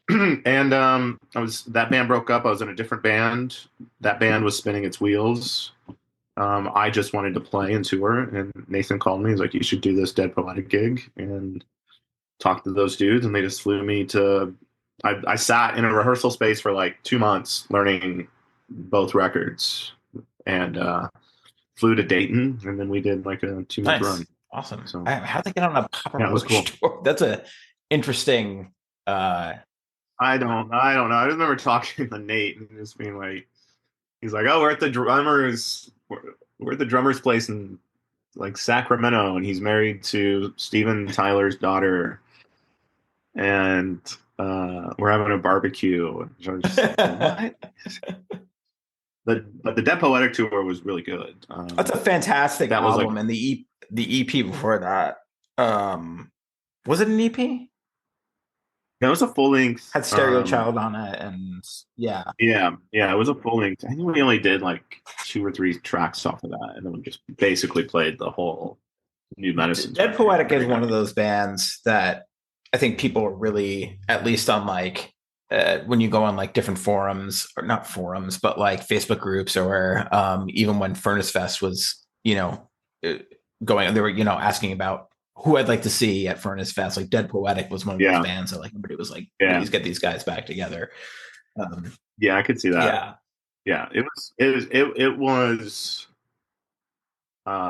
B: And that band broke up. I was in a different band. That band was spinning its wheels. I just wanted to play and tour, and Nathan called me. He's like, "You should do this Dead Poetic gig," and talked to those dudes, and they just flew me to. I sat in a rehearsal space for like 2 months learning both records, and flew to Dayton, and then we did like a 2 month
A: Nice,
B: run.
A: awesome.
B: So
A: How'd they get on a Papa
B: yeah, it was cool.
A: Roach tour? That's a interesting. Uh,
B: I don't know. I remember talking to Nate and just being like, he's like, "Oh, we're at the drummer's place in like Sacramento, and he's married to Steven Tyler's daughter, and we're having a barbecue." And I was just like, "What?" But the Dead Poetic tour was really good.
A: That's a fantastic
B: That was like
A: album, and the EP before that. Was it an EP?
B: that was a full length.
A: Had Stereo Child on it, and yeah,
B: Yeah, it was a full length. I think we only did like 2 or 3 tracks off of that, and then we just basically played the whole New Medicines
A: Dead
B: record
A: Poetic is
B: very
A: one of
B: heavy.
A: those bands that I think people are really, at least on like when you go on like different forums, or not forums, but like Facebook groups, or even when Furnace Fest was, uh, going, they were, asking about who I'd like to see at Furnace Fest. Like Dead Poetic was one of those
B: Yeah,
A: bands that like everybody was like,
B: yeah,
A: please get these guys back together. Um,
B: yeah. I could see that.
A: yeah.
B: Yeah,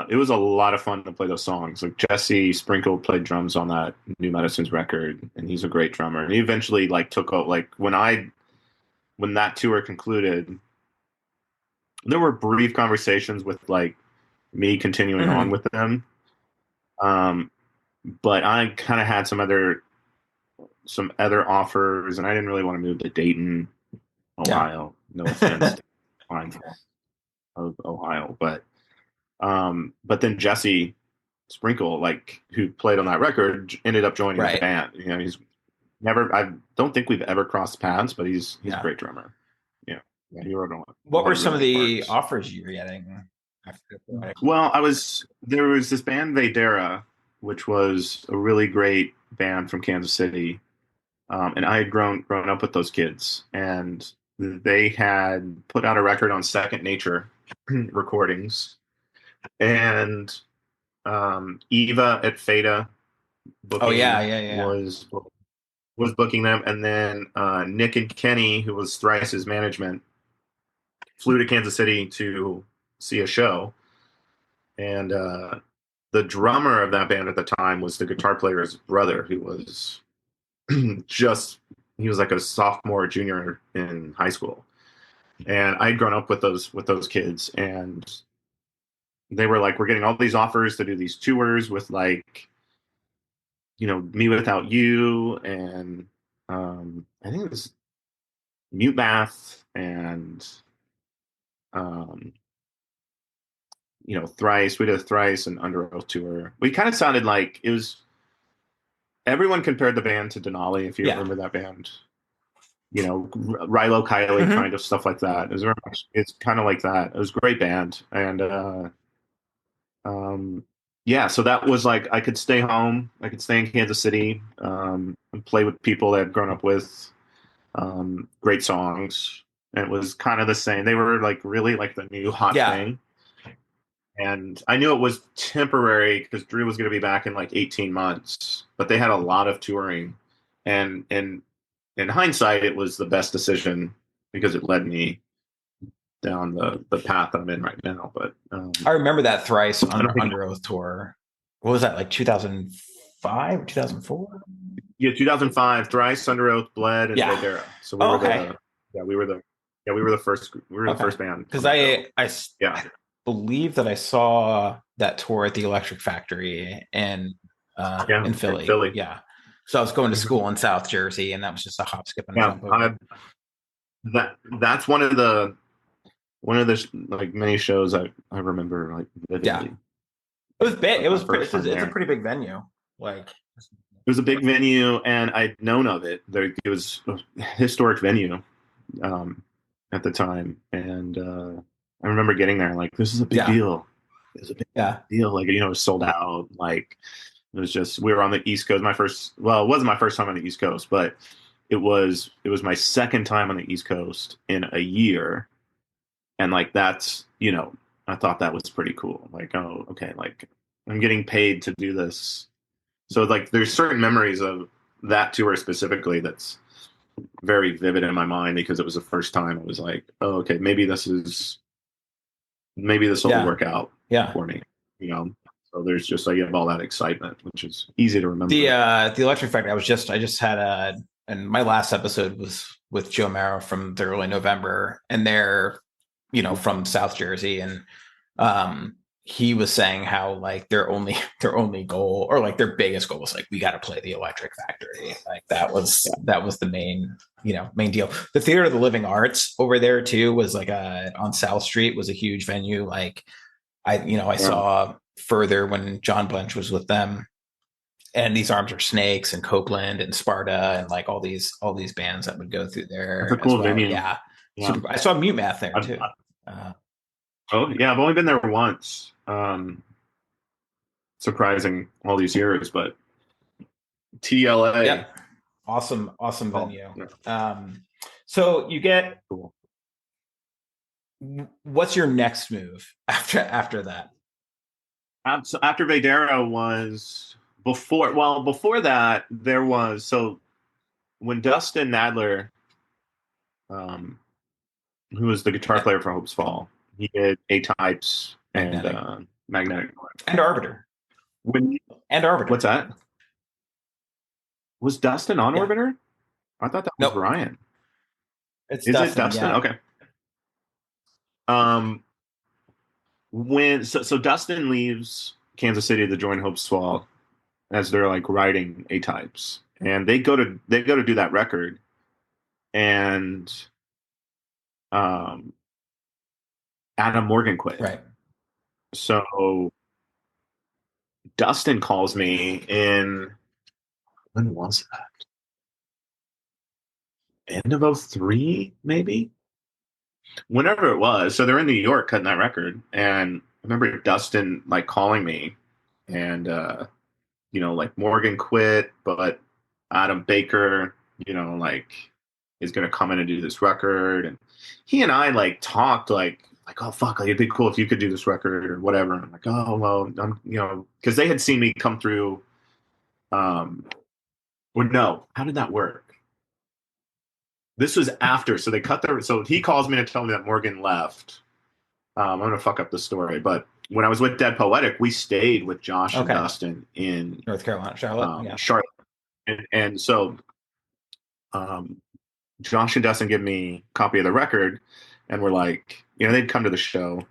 B: it was a lot of fun to play those songs. Like Jesse Sprinkle played drums on that New Medicines record, and he's a great drummer. And he eventually like took out like when that tour concluded, there were brief conversations with like me continuing on
A: Mhm.
B: with them. Um, but I kind of had some other some other offers, and I didn't really want to move to Dayton, Ohio. No offense to fine of Ohio, but then Jesse Sprinkle, like who played on that record, ended up joining the band. You know, he's never. I don't think we've ever crossed paths, but he's a great drummer. Yeah, he wrote on.
A: What were some of the offers you were getting?
B: Well, there was this band Vedera, which was a really great band from Kansas City, and I had grown up with those kids, and they had put out a record on Second Nature recordings, and Eva at Feta booking was booking them, and then Nick and Kenny, who was Thrice's management, flew to Kansas City to see a show, and the drummer of that band at the time was the guitar player's brother, who was he was like a sophomore, junior in high school, and I'd grown up with those kids, and they were like, we're getting all these offers to do these tours with like, you know, Me Without You, and I think it was Mute Math, and you know, Thrice. We did a Thrice and Under Oath tour. We kind of sounded like it was. Everyone compared the band to Denali, if you remember that band. You know, Rilo Kiley kind of stuff like that. It was very much. It's kind of like that. It was a great band, and yeah. So that was like I could stay home. I could stay in Kansas City and play with people that I'd grown up with. Great songs. And it was kind of the same. They were like really like the new hot thing. And I knew it was temporary because Drew was going to be back in like 18 months, but they had a lot of touring. And in hindsight, it was the best decision because it led me down the path I'm in right now. But
A: I remember that Thrice Under Oath tour. What was that, like 2005 or 2004?
B: Yeah, 2005. Thrice, Under Oath, Bled, and Vedera. So we were the first band.
A: Because I believe that I saw that tour at the Electric Factory in Philly. Yeah. So I was going to school in South Jersey, and that was just a hop, skip, and a jump over.
B: That's one of the like many shows I remember like vividly. Yeah.
A: It was big. It's a pretty big venue. Like
B: it was a big venue, and I'd known of it. It was a historic venue at the time, and I remember getting there like, this is a big deal. It was a big deal. Like, you know, it was sold out. Like, it was just, we were on the East Coast. It wasn't my first time on the East Coast, but it was my second time on the East Coast in a year. And like, that's, you know, I thought that was pretty cool. Like, oh, okay, like I'm getting paid to do this. So like, there's certain memories of that tour specifically that's very vivid in my mind because it was the first time I was like, oh, okay, maybe this will work out for me, you know. So there's just like, you have all that excitement, which is easy to remember.
A: The Electric Factory. I just had and my last episode was with Joe Mara from the early November, and they're, you know, from South Jersey, and he was saying how like their only goal, or like their biggest goal, was like, we got to play the Electric Factory. Like that was the main deal. The Theater of the Living Arts over there too was like on South Street, was a huge venue. Like I saw Further when John Bunch was with them, and These Arms Are Snakes and Copeland and Sparta and like all these bands that would go through there.
B: That's a cool venue.
A: Yeah. I saw Mute Math there too.
B: I've only been there once. Surprising all these years, but TLA.
A: Yep. Awesome venue. Yeah. So you get, what's your next move after that?
B: So after Vedera was before that there was, so when Dustin Nadler, who was the guitar player for Hopesfall, he did A-Types and Magnetic
A: and Arbiter. Arbiter.
B: What's that? Was Dustin on Orbiter? I thought that was Ryan. Is Dustin, it Dustin? Yeah. Okay. So Dustin leaves Kansas City to join Hopesfall as they're like writing A-Types, and they go to do that record, and um, Adam Morgan quit.
A: Right.
B: So Dustin calls me in, when was that? End of '03, maybe? Whenever it was. So they're in New York cutting that record. And I remember Dustin like calling me and like Morgan quit, but Adam Baker, like is gonna come in and do this record. And he and I like talked like, oh fuck, like it'd be cool if you could do this record or whatever. And I'm like, oh well, I'm because they had seen me come through. Or no, how did that work? This was after, so so he calls me to tell me that Morgan left. I'm gonna fuck up the story, but when I was with Dead Poetic, we stayed with Josh and Dustin in
A: North Carolina, Charlotte.
B: Charlotte, and so Josh and Dustin give me a copy of the record, and we're like, they'd come to the show,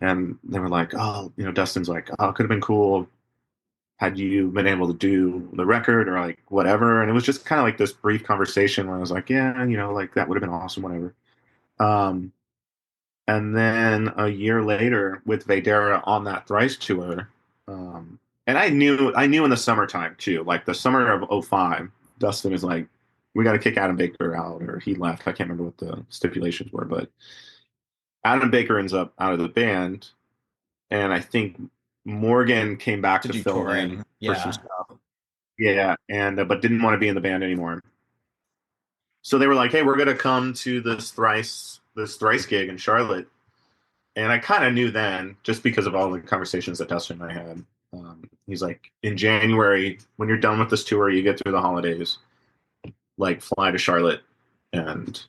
B: and they were like, oh, Dustin's like, oh, it could have been cool had you been able to do the record or like whatever. And it was just kind of like this brief conversation where I was like, yeah, like that would have been awesome, whatever. And then a year later with Vedera on that Thrice tour, and I knew in the summertime too, like the summer of '05, Dustin is like, we got to kick Adam Baker out, or he left. I can't remember what the stipulations were, but Adam Baker ends up out of the band. And I think Morgan came back to fill touring. In for some stuff. Yeah, and but didn't want to be in the band anymore. So they were like, "Hey, we're gonna come to this thrice gig in Charlotte." And I kind of knew then, just because of all the conversations that Dustin and I had. He's like, "In January, when you're done with this tour, you get through the holidays, like fly to Charlotte, and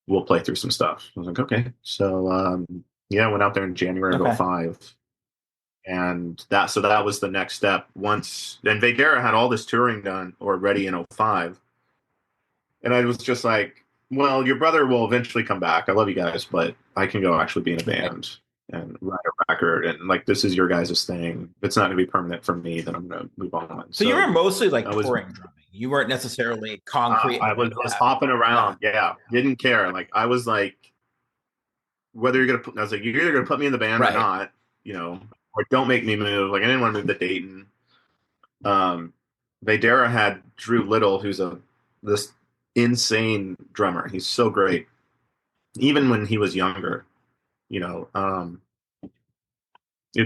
B: we'll play through some stuff." I was like, "Okay." So yeah, I went out there in January of '05. And that was the next step. Once then, Vedera had all this touring done or ready in '05, and I was just like, "Well, your brother will eventually come back. I love you guys, but I can go actually be in a band and write a record, and like this is your guys' thing. If it's not going to be permanent for me, then I'm going to move on."
A: So you were mostly like touring drumming. You weren't necessarily concrete.
B: I was hopping around. Yeah, didn't care. Like I was like, whether you're going to, I was like, you're either going to put me in the band or not, or don't make me move. Like I didn't want to move to Dayton. Vedera had Drew Little, who's this insane drummer. He's so great. Even when he was younger, it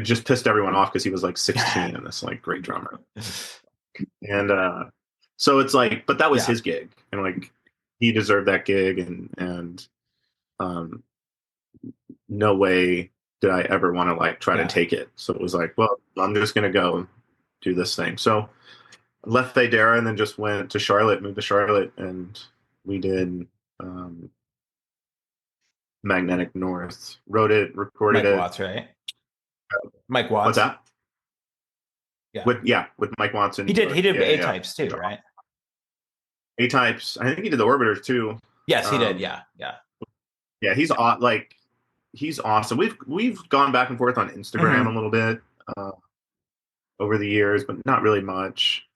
B: just pissed everyone off because he was like 16 and this like great drummer. And so it's like, but that was his gig, and like he deserved that gig, and no way did I ever want to like try to take it. So it was like, well, I'm just gonna go do this thing. So I left Vedera and then just moved to Charlotte, and we did Magnetic North. Wrote it, recorded
A: Mike
B: it.
A: Watts, right? Mike Watts.
B: What's that? With Mike Watson.
A: He did A-Types too, right?
B: A-Types. I think he did the Orbiters too.
A: Yes, he did. Yeah.
B: Yeah, he's awesome. We've gone back and forth on Instagram a little bit over the years, but not really much.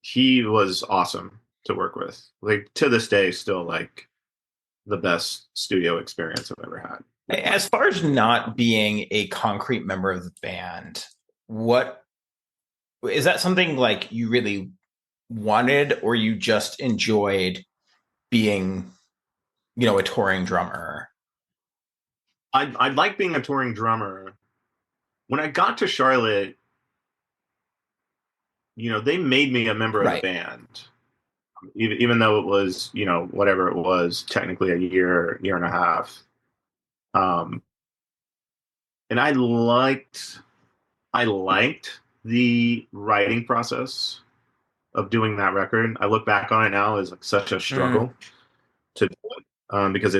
B: He was awesome to work with. Like to this day, still like the best studio experience I've ever had.
A: As far as not being a concrete member of the band, what is that something like you really wanted, or you just enjoyed being, a touring drummer?
B: I like being a touring drummer. When I got to Charlotte, they made me a member of the band, even though it was, whatever it was, technically a year and a half. And I liked the writing process of doing that record. I look back on it now as like such a struggle to do it, because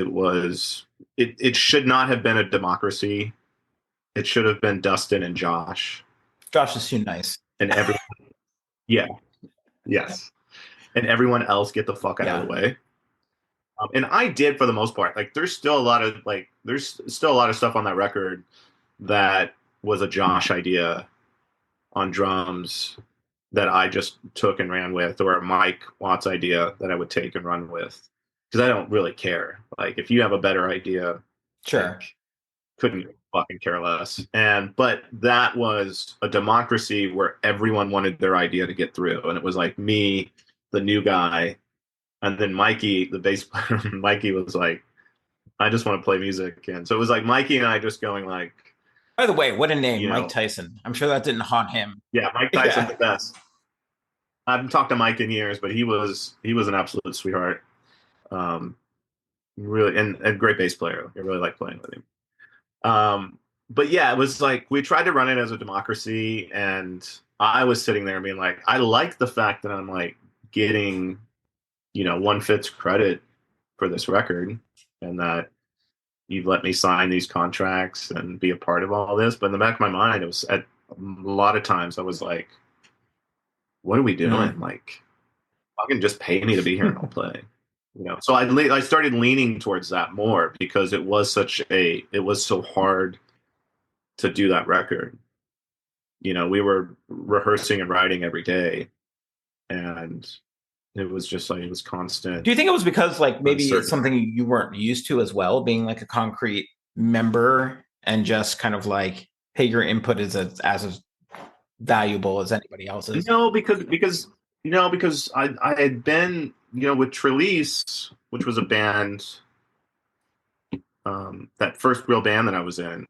B: it should not have been a democracy. It should have been Dustin and Josh.
A: Josh is too nice.
B: And everyone, yes. And everyone else get the fuck out of the way. And I did for the most part. Like there's still a lot of stuff on that record that was a Josh idea on drums that I just took and ran with, or a Mike Watts idea that I would take and run with, because I don't really care. Like, if you have a better idea,
A: Sure.
B: like, couldn't fucking care less. But that was a democracy where everyone wanted their idea to get through, and it was like me, the new guy, and then Mikey, the bass player. Mikey was like, I just want to play music, and so it was like Mikey and I just going like,
A: By the way, what a name,
B: you
A: Mike
B: know,
A: Tyson. I'm sure that didn't haunt him.
B: yeah, Mike Tyson, the best. I haven't talked to Mike in years, but he was an absolute sweetheart. Um, really, and a great bass player. I really like playing with him. But yeah, it was like we tried to run it as a democracy, and I was sitting there being like, I like the fact that I'm like getting, 1/5 credit for this record, and that you've let me sign these contracts and be a part of all this. But in the back of my mind, it was at a lot of times I was like, what are we doing? Like, fucking just pay me to be here and I'll play. So I started leaning towards that more because it was so hard to do that record. We were rehearsing and writing every day, and it was just like, it was constant.
A: Do you think it was because like maybe it's
B: uncertainty.
A: something you weren't used to as well, being like a concrete member and just kind of like, hey, your input is as valuable as anybody else's?
B: No, because I had been, with Trelease, which was a band, that first real band that I was in.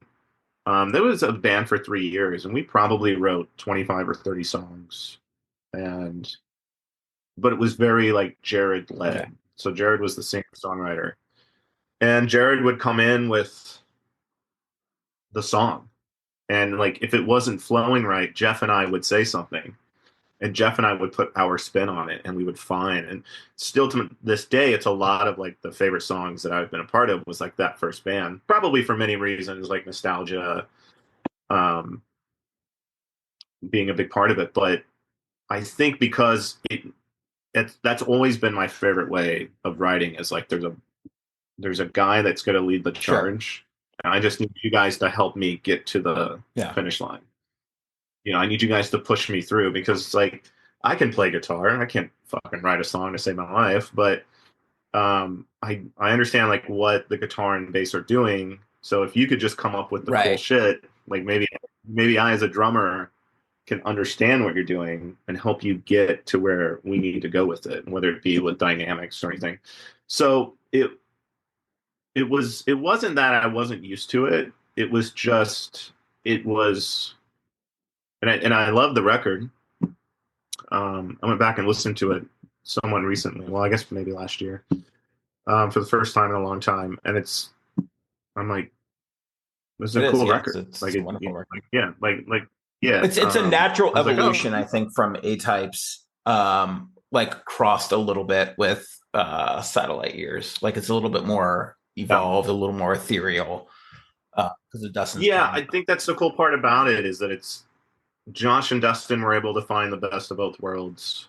B: There was a band for 3 years, and we probably wrote 25 or 30 songs, but it was very like Jared led.
A: Okay.
B: So Jared was the singer songwriter, and Jared would come in with the song, and like if it wasn't flowing right, Jeff and I would say something, and Jeff and I would put our spin on it, and we would find. And still to this day, it's a lot of like the favorite songs that I've been a part of was like that first band, probably for many reasons, like nostalgia, being a big part of it. But I think because that's always been my favorite way of writing, is like there's a guy that's going to lead the charge,
A: Sure.
B: and I just need you guys to help me get to the finish line. I need you guys to push me through, because like I can play guitar and I can't fucking write a song to save my life, but I understand like what the guitar and bass are doing. So if you could just come up with the cool shit, like maybe I as a drummer can understand what you're doing and help you get to where we need to go with it, whether it be with dynamics or anything. So it wasn't that I wasn't used to it. It was just and I love the record. I went back and listened to it somewhat recently. Well, I guess maybe last year, for the first time in a long time, and I'm like, this is a cool record.
A: It's
B: like
A: a wonderful record.
B: Like, yeah, yeah.
A: It's a natural evolution,
B: like, oh.
A: I think, from A-Types. Like crossed a little bit with Satellite Years. Like it's a little bit more evolved, a little more ethereal. Because of Dustin's.
B: Yeah, I think that's the cool part about it, is that it's Josh and Dustin were able to find the best of both worlds.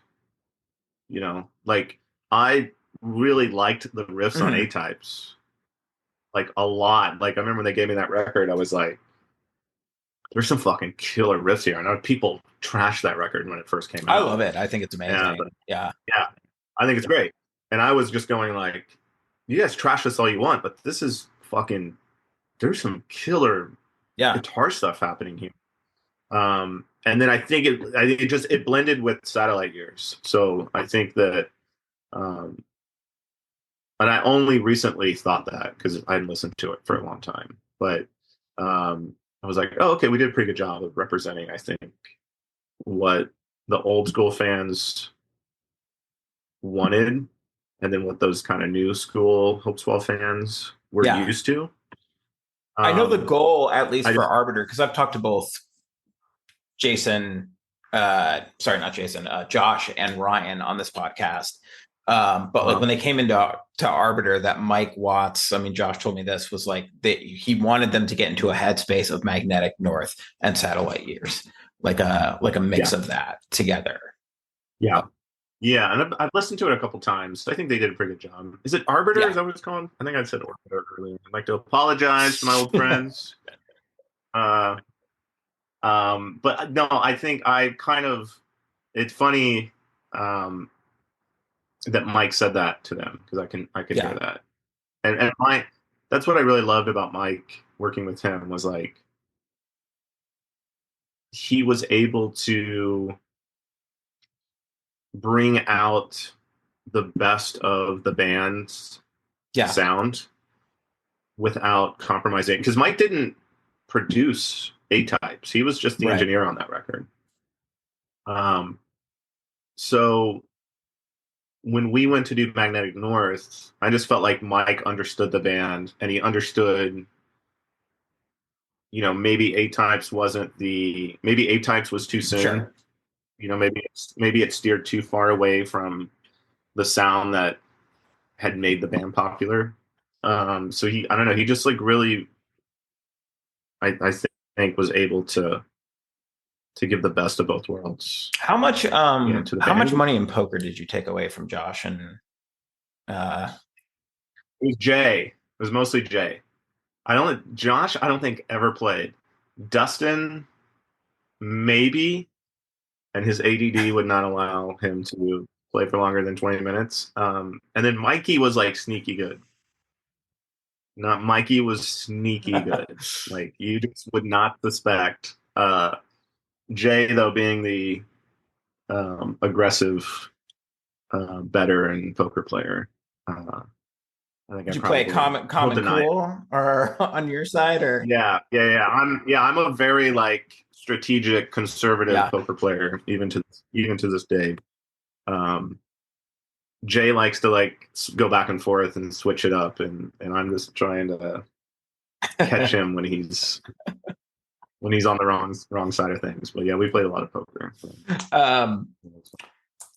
B: Like I really liked the riffs on A-Types, like a lot. Like I remember when they gave me that record, I was like, there's some fucking killer riffs here. I know people trashed that record when it first came out.
A: I love it. I think it's amazing. Yeah.
B: I think it's great. And I was just going like, you guys trash this all you want, but this is fucking, there's some killer guitar stuff happening here. And then I think it blended with Satellite Years. So I think that, and I only recently thought that because I hadn't listened to it for a long time, but I was like, oh, okay, we did a pretty good job of representing, I think, what the old school fans wanted, and then what those kind of new school Hopesfall fans were used to.
A: I know the goal, at least for Arbiter, because I've talked to both Jason, Josh and Ryan on this podcast. But like when they came into Arbiter, that Mike Watts, I mean, Josh told me this, was like he wanted them to get into a headspace of Magnetic North and Satellite Years, like a mix of that together.
B: Yeah. Yeah, and I've listened to it a couple times. I think they did a pretty good job. Is it Arbiter?
A: Yeah.
B: Is that what it's called? I think I said Arbiter earlier. I'd like to apologize to my old friends. But no, I think I kind of it's funny that Mike said that to them because I could hear that. And that's what I really loved about Mike working with him was like he was able to bring out the best of the band's sound without compromising. Because Mike didn't produce A-Types. He was just the engineer on that record. So when we went to do Magnetic North, I just felt like Mike understood the band and he understood, you know, maybe A-Types was too soon. Sure. You know, maybe it steered too far away from the sound that had made the band popular. So I don't know, he just like really, I think was able to give the best of both worlds.
A: How much how much money in poker did you take away from Josh and
B: it was Jay. It was mostly Jay. Josh I don't think ever played. Dustin maybe, and his ADD would not allow him to play for longer than 20 minutes. And then Mikey was like sneaky good. Mikey was sneaky good. Like you just would not suspect. Jay though being the aggressive veteran poker player. I think
A: did you play common cool or on your side or
B: yeah. I'm a very like strategic conservative poker player even to this day. Jay likes to like go back and forth and switch it up, and I'm just trying to catch him when he's on the wrong side of things. But yeah, we played a lot of poker. So.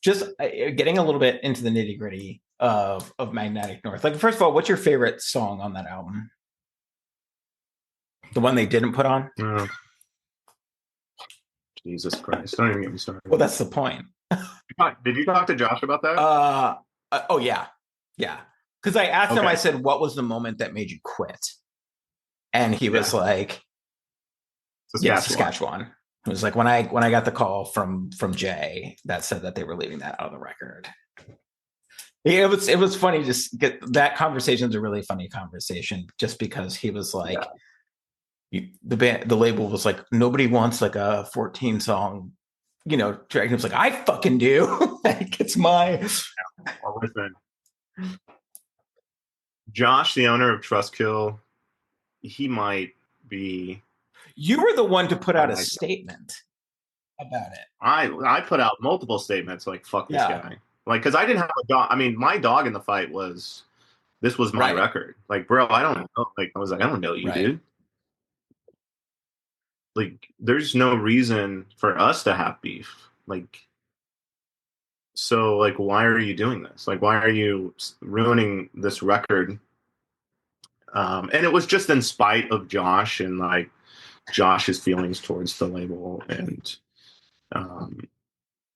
A: Just getting a little bit into the nitty gritty of Magnetic North. Like, first of all, what's your favorite song on that album? The one they didn't put on?
B: Jesus Christ! Don't even get me started.
A: Well, that's the point.
B: Did you talk to Josh about that?
A: Oh yeah. Because I asked him. I said, "What was the moment that made you quit?" And he was like, Saskatchewan. It was like when I got the call from Jay that said that they were leaving that out of the record. It was funny. Just get that conversation's a really funny conversation, just because he was like, the label was like, nobody wants like a 14 song, you know, track. And he was like, I fucking do. Like it's my.
B: Well, listen, Josh, the owner of Trustkill, he might be.
A: You were the one to put out a statement about it.
B: I put out multiple statements like fuck this guy. Like, because I didn't have a dog. I mean, my dog in the fight was this was my record. Like, bro, I don't know. Like, I was like, I don't know you, dude. Like, there's no reason for us to have beef. Like, so like, why are you doing this? Like, why are you ruining this record? And it was just in spite of Josh and like Josh's feelings towards the label, and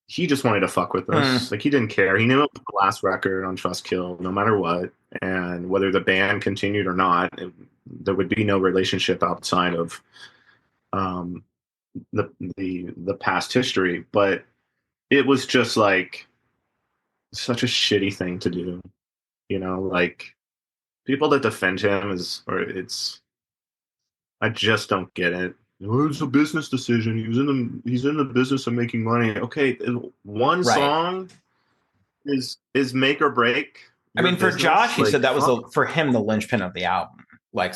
B: he just wanted to fuck with us. Like he didn't care. He knew it was the last record on Trustkill, no matter what, and whether the band continued or not, there would be no relationship outside of the past history. But it was just like such a shitty thing to do, you know. Like people that defend him I just don't get it. It's a business decision. He's in the business of making money. Okay, one song is make or break.
A: I mean, for Josh, he said that was for him the linchpin of the album. Like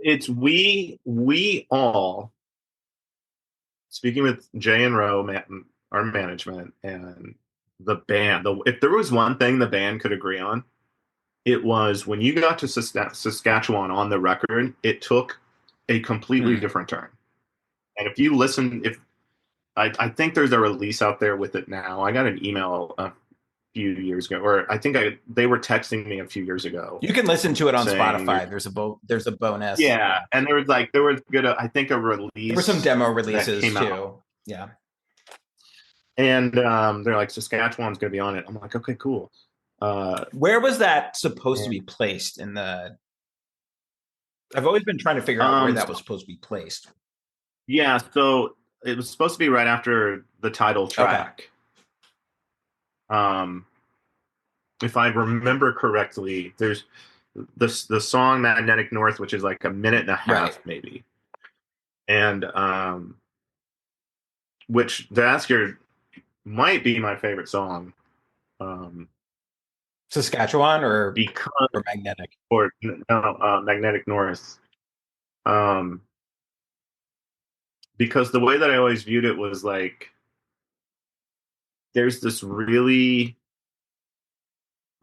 B: it's we all, speaking with Jay and Roe, our management, and the band. If there was one thing the band could agree on, it was when you got to Saskatchewan on the record, it took a completely different turn. And if you listen, I think there's a release out there with it now. I got an email a few years ago, or I think they were texting me a few years ago.
A: You can listen to it on Spotify. There's a bonus.
B: Yeah, and there was good. I think a release.
A: There were some demo releases too. Out. Yeah.
B: And they're like, Saskatchewan's going to be on it. I'm like, okay, cool.
A: Where was that supposed to be placed in the? I've always been trying to figure out where that was supposed to be placed.
B: Yeah, so it was supposed to be right after the title track. Okay. If I remember correctly, there's the song Magnetic North, which is like a minute and a half, maybe. And which to ask your might be my favorite song.
A: Saskatchewan or Magnetic?
B: Or no, Magnetic North. Because the way that I always viewed it was like there's this really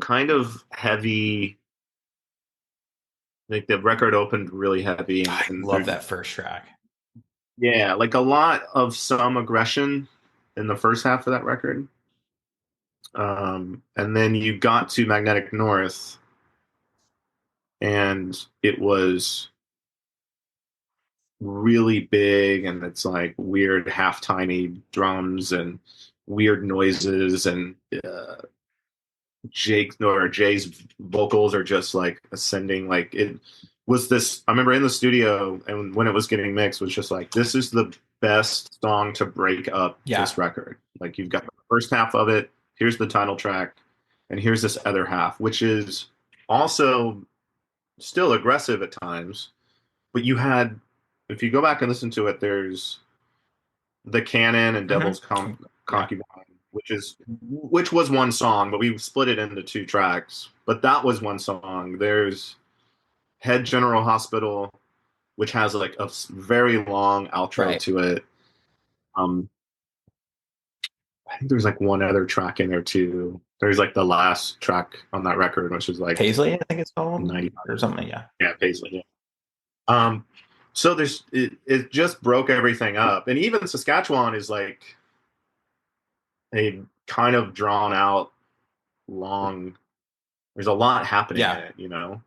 B: kind of heavy, like the record opened really heavy.
A: I love that first track.
B: Yeah, like a lot of some aggression in the first half of that record. And then you got to Magnetic North, and it was really big, and it's like weird half tiny drums and weird noises, and Jay's vocals are just like ascending. Like it was this. I remember in the studio, and when it was getting mixed, was just like, this is the best song to break up this record. Like you've got the first half of it. Here's the title track, and here's this other half, which is also still aggressive at times. But you had, if you go back and listen to it, there's the Canon and Devil's Concubine, which was one song, but we split it into two tracks. But that was one song. There's Head General Hospital, which has like a very long outro to it. I think there's like one other track in there too. There's like the last track on that record, which is like
A: Paisley, I think it's called, 90 or something.
B: Yeah, Paisley. Yeah. So there's it just broke everything up, and even Saskatchewan is like a kind of drawn out, long. There's a lot happening in it, you know,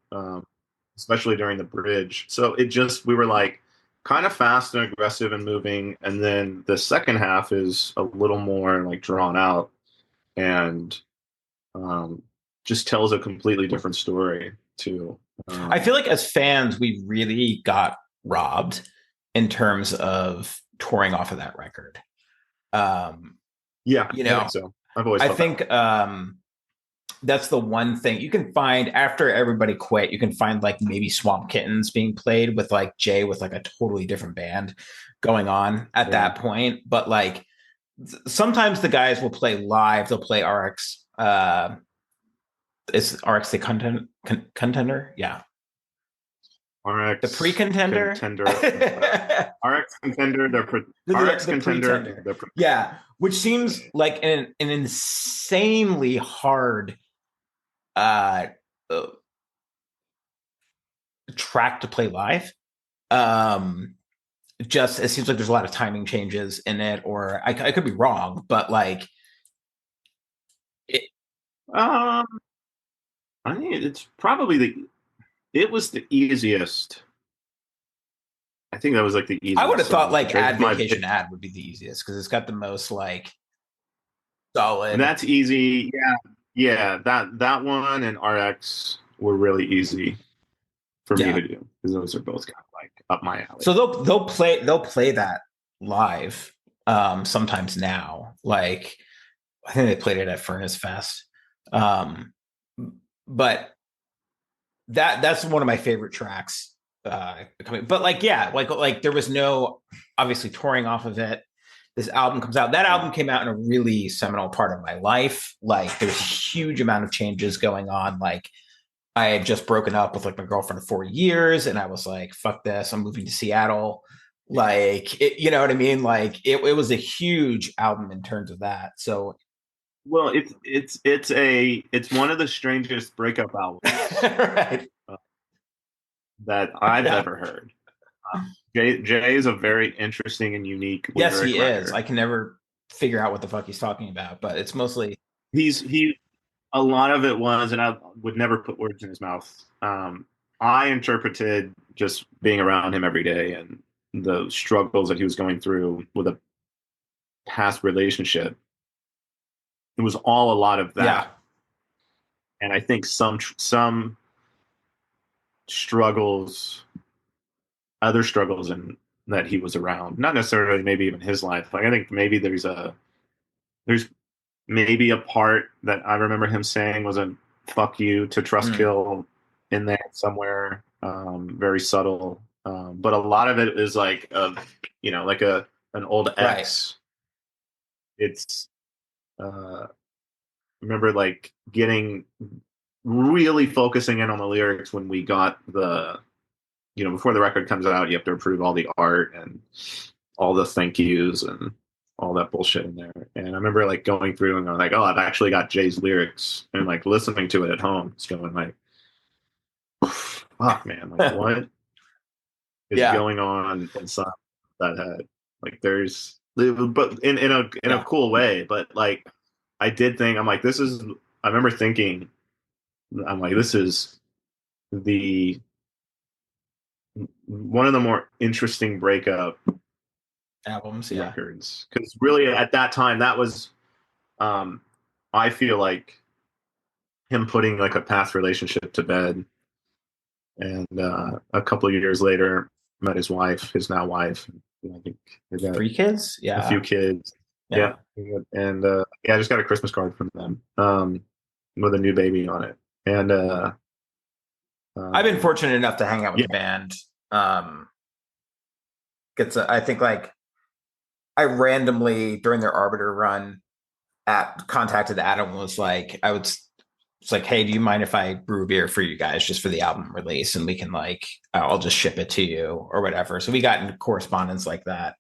B: especially during the bridge. So we were like kind of fast and aggressive and moving, and then the second half is a little more like drawn out and just tells a completely different story too.
A: I feel like as fans, we really got robbed in terms of touring off of that record.
B: Yeah,
A: you know,
B: I think so. I've always.
A: I think that's the one thing you can find after everybody quit. You can find like maybe Swamp Kittens being played with like Jay with like a totally different band going on at that point. But like sometimes the guys will play live. They'll play RX. Is RX the contender? Yeah.
B: RX
A: the pre-contender,
B: RX contender, RX contender,
A: yeah, which seems like an insanely hard track to play live. Just it seems like there's a lot of timing changes in it, or I could be wrong, but like
B: it. I think it's probably it was the easiest. I think that was like the easiest.
A: I would have thought like Ad Vacation Ad would be the easiest because it's got the most like solid.
B: And that's easy. Yeah. That one and RX were really easy for me to do because those are both kind of like up my alley.
A: So they'll play that live sometimes now. Like I think they played it at Furnace Fest. But that's one of my favorite tracks. But like there was no obviously touring off of it. This album comes out. That album came out in a really seminal part of my life. Like there's a huge amount of changes going on. Like I had just broken up with like my girlfriend of 4 years, and I was like, "Fuck this! I'm moving to Seattle." Like you know what I mean? Like it was a huge album in terms of that. So.
B: Well, it's one of the strangest breakup albums
A: right.
B: That I've ever heard. Jay is a very interesting and unique.
A: Yes, he is. I can never figure out what the fuck he's talking about, but it's mostly
B: he. A lot of it was, and I would never put words in his mouth. I interpreted just being around him every day and the struggles that he was going through with a past relationship. It was all a lot of that.
A: Yeah.
B: And I think some struggles, other struggles in that he was around. Not necessarily maybe even his life. Like I think maybe there's maybe a part that I remember him saying was a fuck you to
A: Mm,
B: Trustkill in there somewhere. Very subtle. But a lot of it is like like an old
A: right.
B: ex. It's uh remember like getting really focusing in on the lyrics when we got before the record comes out, you have to approve all the art and all the thank yous and all that bullshit in there. And I remember like going through and going like, oh, I've actually got Jay's lyrics and like listening to it at home. It's going like, fuck, man, like what is
A: Yeah.
B: going on inside that head? Like but in a
A: Yeah.
B: cool way. But like, I did think I'm like, this is. I remember thinking, I'm like, this is the one of the more interesting breakup
A: Albums. Yeah.
B: records because really at that time that was um I feel like him putting like a past relationship to bed and a couple of years later met his wife, his now wife. I think they got
A: 3 kids.
B: a few
A: Yeah.
B: kids.
A: Yeah.
B: Yeah, and yeah, I just got a Christmas card from them with a new baby on it. And
A: I've been
B: um,
A: fortunate enough to hang out with
B: yeah,
A: the band. I think like I randomly during their Arbiter run at contacted Adam was like I would it's like, hey, do you mind if I brew beer for you guys just for the album release and we can like I'll just ship it to you or whatever. So we got into correspondence like that.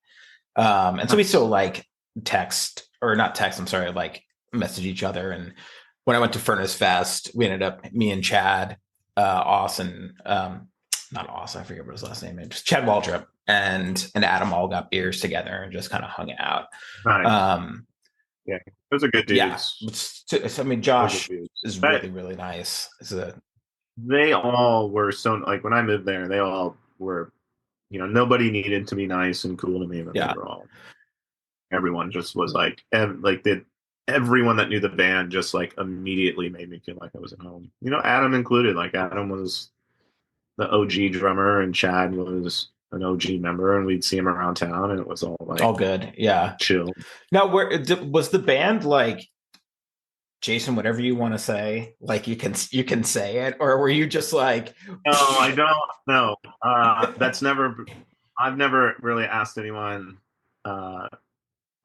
A: And so we
B: nice.
A: still like text or not text, I'm sorry, like message each other. And when I went to Furnace Fest, we ended up me and Chad, Austin, not Austin, I forget what his last name is, just Chad Waldrop and Adam all got beers together and just kind of hung out.
B: Nice.
A: Um,
B: Yeah, those are good
A: yeah,
B: dudes.
A: I mean,
B: Those are
A: Josh
B: dudes.
A: is really, really nice.
B: They all were so like when I moved there, they all were, nobody needed to be nice and cool to me, but they
A: Yeah,
B: were all. Everyone just was like, everyone that knew the band just like immediately made me feel like I was at home. Adam included. Like Adam was the OG drummer, and Chad was an OG member, and we'd see him around town, and it was all
A: all
B: like
A: good. Yeah.
B: chill.
A: Now, where was the band like? Jason, whatever you want to say, like you can say it, or were you just like,
B: No, I don't know. That's never. I've never really asked anyone. Uh,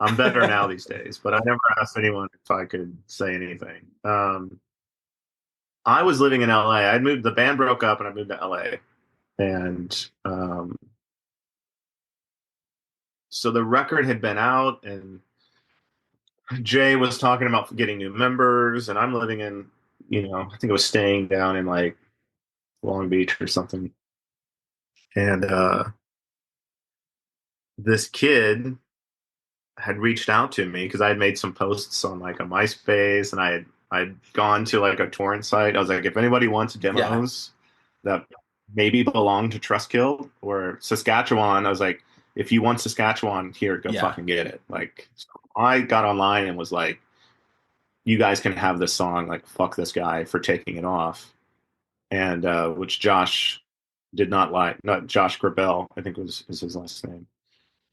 B: I'm better now these days, but I never asked anyone if I could say anything. I was living in LA. I'd moved. The band broke up, and I moved to LA, and so the record had been out, and Jay was talking about getting new members, and I'm living in, I think I was staying down in like Long Beach or something, and this kid had reached out to me because I had made some posts on like a MySpace, and I'd gone to like a torrent site. I was like, if anybody wants
A: yeah,
B: demos that maybe belong to Trustkill or Saskatchewan, I was like, if you want Saskatchewan, here, go
A: yeah,
B: fucking get it. Like, so I got online and was like, you guys can have this song. Like, fuck this guy for taking it off, and which Josh did not like. Not Josh Grabel, I think was is his last name.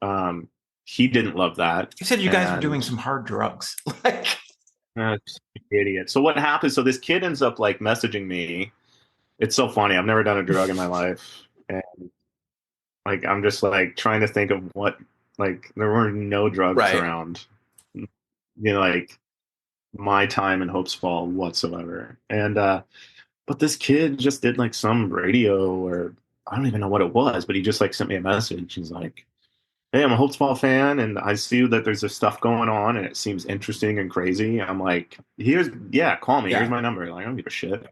B: Um, he didn't love that,
A: you said you guys were doing
B: and
A: some hard drugs, like,
B: just an idiot. So what happens? So this kid ends up like messaging me. It's so funny. I've never done a drug in my life, and like I'm just like trying to think of what like there were no drugs
A: right?
B: around, like my time in Hopesfall whatsoever. And but this kid just did like some radio or I don't even know what it was, but he just like sent me a message. He's like, hey, I'm a Hopesfall fan, and I see that there's this stuff going on, and it seems interesting and crazy. I'm like, yeah, call me. Here's
A: Yeah,
B: my number. Like, I don't give a shit.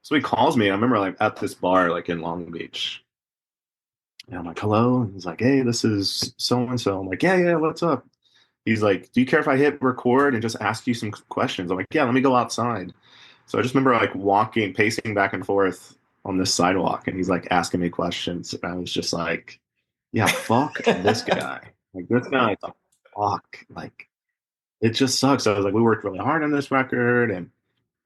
B: So he calls me. I remember like at this bar, like in Long Beach, and I'm like, hello. And he's like, hey, this is so and so. I'm like, yeah, yeah, what's up? He's like, do you care if I hit record and just ask you some questions? I'm like, yeah, let me go outside. So I just remember like pacing back and forth on this sidewalk, and he's like asking me questions. And I was just like, yeah, fuck this guy. Like this guy, fuck. Like it just sucks. I was like, we worked really hard on this record, and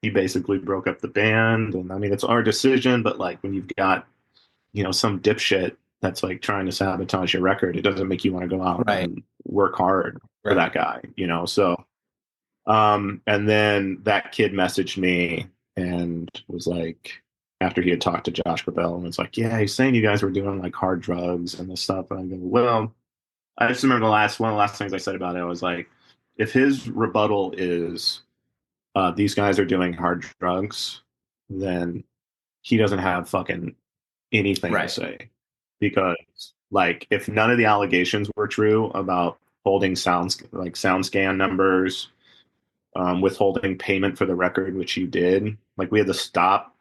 B: he basically broke up the band. And I mean, it's our decision, but like when you've got some dipshit that's like trying to sabotage your record, it doesn't make you want to go out
A: Right.
B: and work hard for
A: Right.
B: that guy, you know? So, and then that kid messaged me and was like, after he had talked to Josh Grabell, and was like, yeah, he's saying you guys were doing like hard drugs and this stuff. And I go, well, I just remember one of the last things I said about it. I was like, if his rebuttal is these guys are doing hard drugs, then he doesn't have fucking anything to
A: Right.
B: say. Because like if none of the allegations were true about holding sound scan numbers, withholding payment for the record, which he did, like we had to stop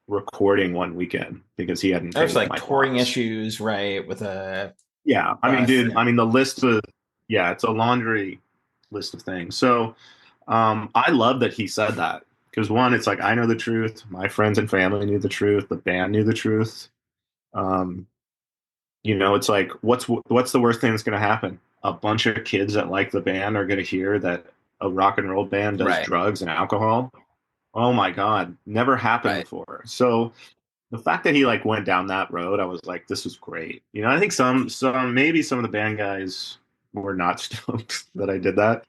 B: recording one weekend because he hadn't
A: There's
B: paid
A: like
B: my
A: touring
B: loss.
A: issues, right? With a
B: Yeah, I mean,
A: bus.
B: dude,
A: Yeah.
B: I mean the list of yeah, it's a laundry list of things. So I love that he said that because one, it's like I know the truth, my friends and family knew the truth, the band knew the truth. Um, you know, it's like what's the worst thing that's going to happen? A bunch of kids that like the band are going to hear that a rock and roll band does
A: Right.
B: drugs and alcohol. Oh my God, never happened
A: Right.
B: before. So the fact that he like went down that road, I was like, this was great. You know, I think maybe some of the band guys were not stoked that I did that.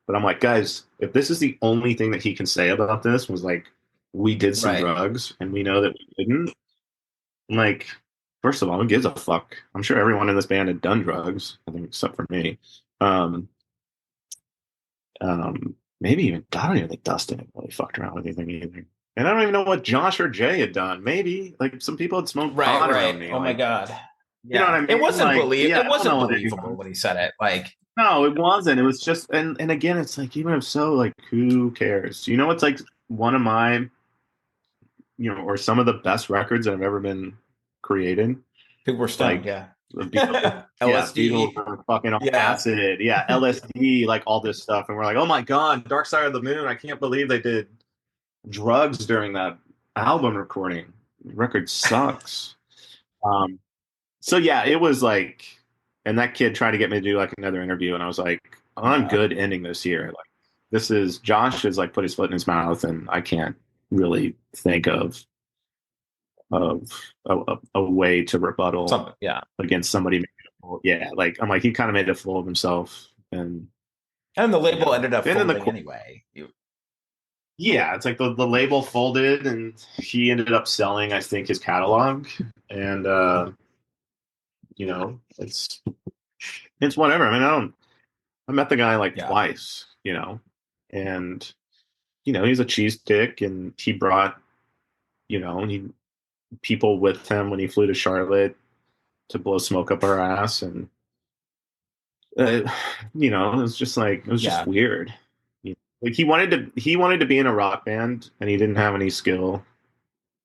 B: But I'm like, guys, if this is the only thing that he can say about this was like, we did some
A: Right.
B: drugs and we know that we didn't, like, first of all, who gives a fuck? I'm sure everyone in this band had done drugs, I think, except for me. Um, Maybe even I don't even think Dustin had really fucked around with anything either. And I don't even know what Josh or Jay had done. Maybe like some people had smoked
A: Right.
B: pot around
A: Right.
B: me.
A: Oh my
B: Like,
A: God.
B: you know what
A: Yeah.
B: I mean? Like, yeah,
A: It
B: I don't
A: wasn't
B: know what
A: believable
B: anyone.
A: when he said it. Like,
B: No, it wasn't. It was just, and again, it's like even if so, like who cares? You know, what's like one of my, you know, or some of the best records that have ever been created.
A: people were stoned.
B: Like
A: Yeah.
B: the Beatles, yeah, Beatles
A: LSD.
B: were fucking on
A: Yeah.
B: acid, yeah, LSD, like all this stuff, and we're like, oh my god, Dark Side of the Moon! I can't believe they did drugs during that album recording. The record sucks. Um, so yeah, it was like, and that kid tried to get me to do like another interview, and I was like, I'm
A: Yeah.
B: good ending this year. Like, this is Josh has like put his foot in his mouth, and I can't really think of a way to rebuttal
A: Something. Yeah.
B: against somebody. Yeah, like I'm like he kind of made a fool of himself, and
A: And the
B: you
A: label
B: know,
A: ended up
B: and then
A: folding anyway.
B: yeah, it's like the label folded, and he ended up selling, I think, his catalog, and you know, it's whatever. I mean, I met the guy like
A: Yeah.
B: twice, you know, and you know he's a cheese dick, and he brought you know he people with him when he flew to Charlotte to blow smoke up our ass, and uh, you know, it was just like it was just
A: Yeah.
B: weird. Like he wanted to be in a rock band, and he didn't have any skill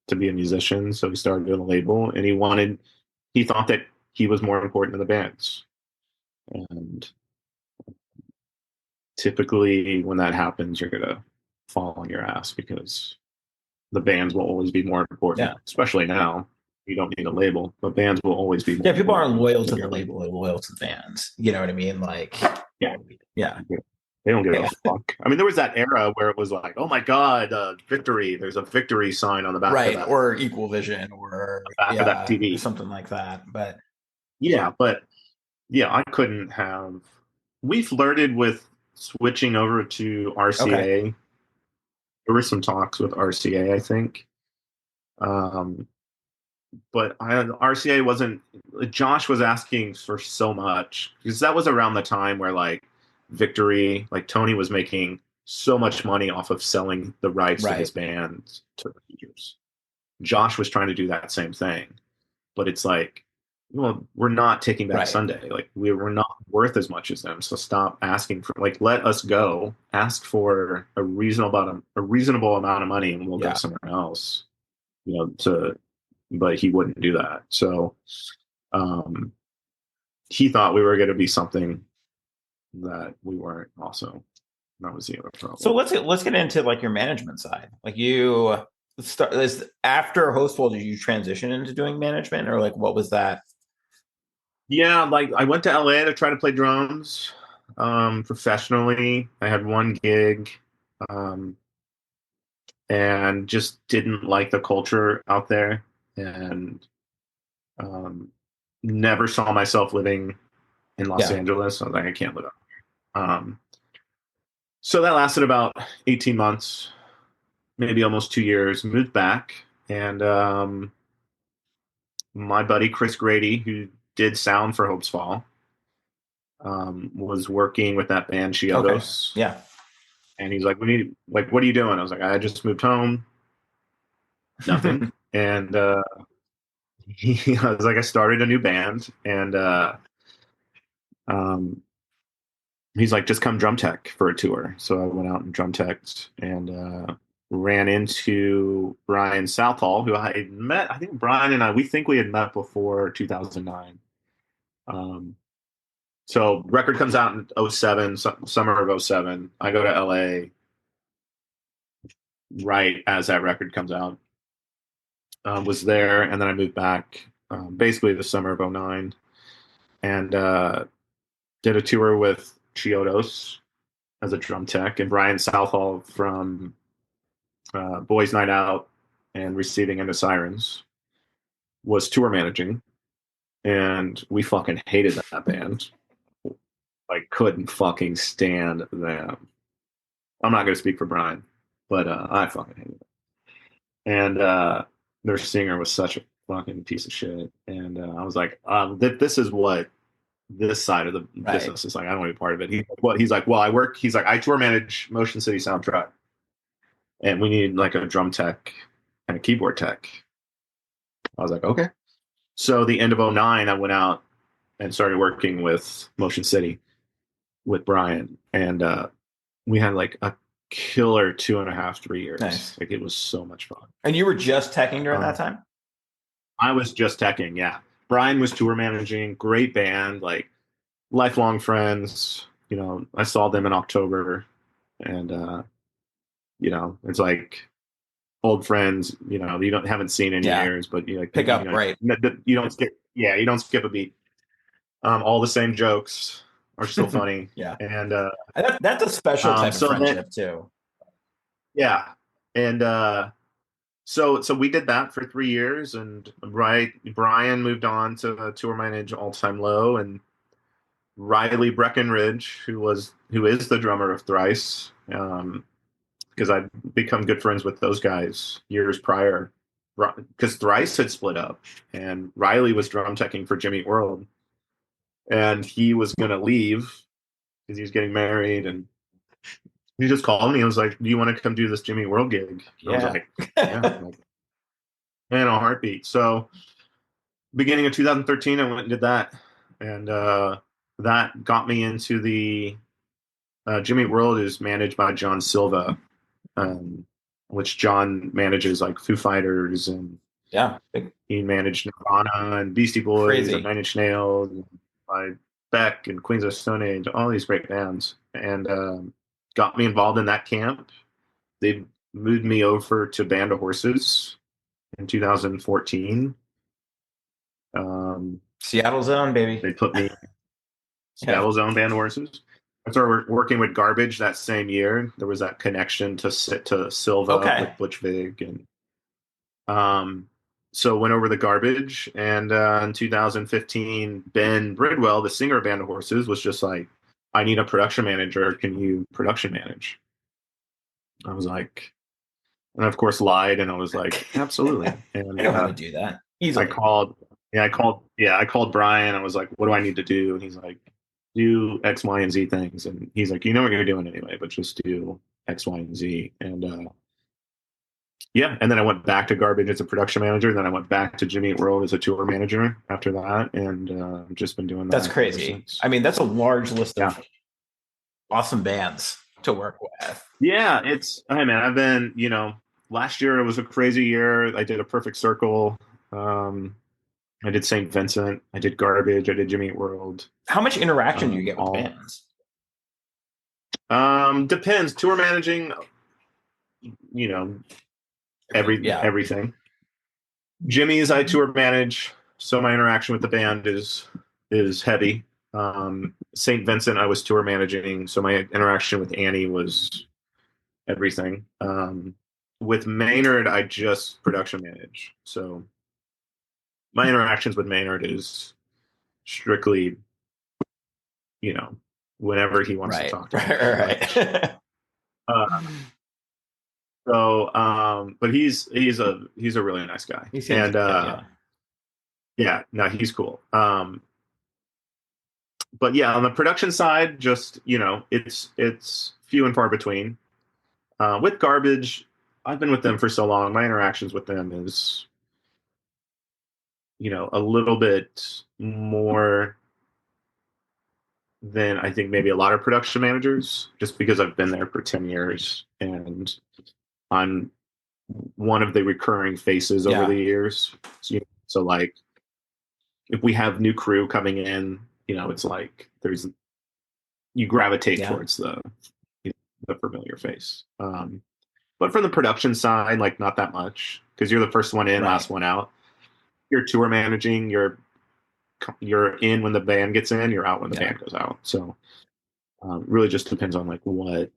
B: to be a musician, so he started doing a label, and he thought that he was more important than the bands. And typically, when that happens, you're gonna fall on your ass because the bands will always be more
A: Yeah.
B: important, especially now. You don't need a label, but bands will always be more
A: Yeah. People aren't
B: important
A: loyal to
B: than
A: the
B: your
A: label,
B: label.
A: they're loyal to the bands. You know what I mean? Like,
B: Yeah.
A: yeah.
B: They don't give a
A: Yeah.
B: fuck. I mean, there was that era where it was like, oh my god, victory! There's a victory sign on
A: Right. Or Equal Vision or,
B: the back of that
A: yeah,
B: CD.
A: something like that. But
B: Yeah, but yeah, I couldn't have. We flirted with switching over to
A: okay.
B: RCA. There were some talks with RCA, I think, um, but RCA wasn't. Josh was asking for so much because that was around the time where like Victory, like Tony was making so much money off of selling the rights to his
A: Right.
B: band to the users. Josh was trying to do that same thing, but it's like, well, we're not Taking Back
A: Right.
B: Sunday. Like we're not worth as much as them. So stop asking for like let us go. Ask for a reasonable amount of money, and we'll go
A: Yeah.
B: somewhere else. You know, to but he wouldn't do that. So um, he thought we were going to be something that we weren't. Also, that was the other
A: So
B: problem.
A: let's get into like your management side. Like you start this after Hostful, did you transition into doing management or like what was that?
B: Yeah, like I went to LA to try to play drums professionally. I had one gig um, and just didn't like the culture out there. And never saw myself living in Los
A: Yeah.
B: Angeles. I was like, I can't live out here. So that lasted about 18 months, maybe almost 2 years. Moved back, and my buddy Chris Grady, who did sound for Hopesfall, was working with that band
A: Okay.
B: Chiodos.
A: Yeah.
B: And he's like, "We need like, what are you doing?" I was like, "I just moved home, nothing." And I was like, "I started a new band," and um, he's like, "Just come drum tech for a tour." So I went out and drum teched and ran into Brian Southall, who I had met. I think Brian and I, we think we had met before 2009. Um, so record comes out in '07, summer of '07. I go to LA right as that record comes out. Was there, and then I moved back basically the summer of '09 and did a tour with Chiodos as a drum tech and Brian Southall from Boys Night Out and Receiving Into Sirens was tour managing, and we fucking hated that band. Like, couldn't fucking stand them. I'm not going to speak for Brian, but I fucking hated it. And their singer was such a fucking piece of shit. And I was like, this is what this side of the
A: Right.
B: business is like. I don't want to be part of it. He's like, well, I work. He's like, I tour manage Motion City Soundtrack, and we need like a drum tech and a keyboard tech. I was like, okay. So the end of '09, I went out and started working with Motion City with Brian, and we had like a killer 2.5, 3 years.
A: Nice.
B: Like, it was so much fun.
A: And you were just teching during that time?
B: I was just teching, yeah. Brian was tour managing, great band, like lifelong friends. You know, I saw them in October, and it's like old friends. You don't haven't seen in
A: Yeah.
B: years, but you like
A: Pick up, right.
B: You don't skip. Yeah, you don't skip a beat. All the same jokes are still funny.
A: Yeah.
B: And
A: that's a special type of friendship too.
B: yeah, and so we did that for 3 years, and Brian moved on to tour manage All Time Low, and Riley Breckenridge, who is the drummer of Thrice, because I'd become good friends with those guys years prior, because Thrice had split up, and Riley was drum teching for Jimmy Eat World, and he was gonna leave because he was getting married, and he just called me. I was like, "Do you want to come do this Jimmy Eat World gig?"
A: Yeah.
B: I was like, "Yeah." Like, in a heartbeat. So beginning of 2013, I went and did that, and that got me into the Jimmy Eat World is managed by John Silva, which John manages like Foo Fighters, and
A: yeah,
B: he managed Nirvana and Beastie Boys
A: crazy.
B: and Nine Inch Nails, and by Beck and Queens of Stone Age, all these great bands, and got me involved in that camp. They moved me over to Band of Horses in 2014.
A: Seattle Zone, baby.
B: They put me Seattle Zone Band of Horses. I started working with Garbage that same year. There was that connection to Silva with Butch Vig, and so went over the Garbage. And in 2015, Ben Bridwell, the singer of Band of Horses, was just like, "I need a production manager. Can you production manage?" I was like, and of course lied, and I was like, "Absolutely." And
A: I know how to do that easily.
B: I called Brian. I was like, "What do I need to do?" And he's like, "Do X, Y, and Z things." And he's like, "You know what you're doing anyway, but just do X, Y, and Z." And yeah, and then I went back to Garbage as a production manager. Then I went back to Jimmy Eat World as a tour manager after that, and I've just been doing that.
A: That's crazy. I mean, that's a large list of awesome bands to work with.
B: Yeah, hey man, I've been, last year it was a crazy year. I did a Perfect Circle. I did St. Vincent. I did Garbage. I did Jimmy Eat World.
A: How much interaction do you get with bands?
B: Depends. Tour managing, everything. Jimmy's I tour manage, so my interaction with the band is heavy. St. Vincent I was tour managing, so my interaction with Annie was everything. With Maynard, I just production manage. So my interactions with Maynard is strictly, you know, whenever he wants to
A: Right.
B: talk to me.
A: Right.
B: Uh, but he's a really nice guy,
A: He seems
B: and
A: good, yeah.
B: yeah, no, he's cool. But yeah, on the production side, just it's few and far between. With Garbage, I've been with them for so long. My interactions with them is a little bit more than I think maybe a lot of production managers, just because I've been there for 10 years and I'm one of the recurring faces over the
A: Yeah.
B: years. So like if we have new crew coming in, it's like you gravitate
A: Yeah.
B: towards the familiar face. But from the production side, like not that much because you're the first one in,
A: Right.
B: last one out. You're tour managing. You're in when the band gets in. You're out when the
A: Yeah.
B: band goes out. So really just depends on like what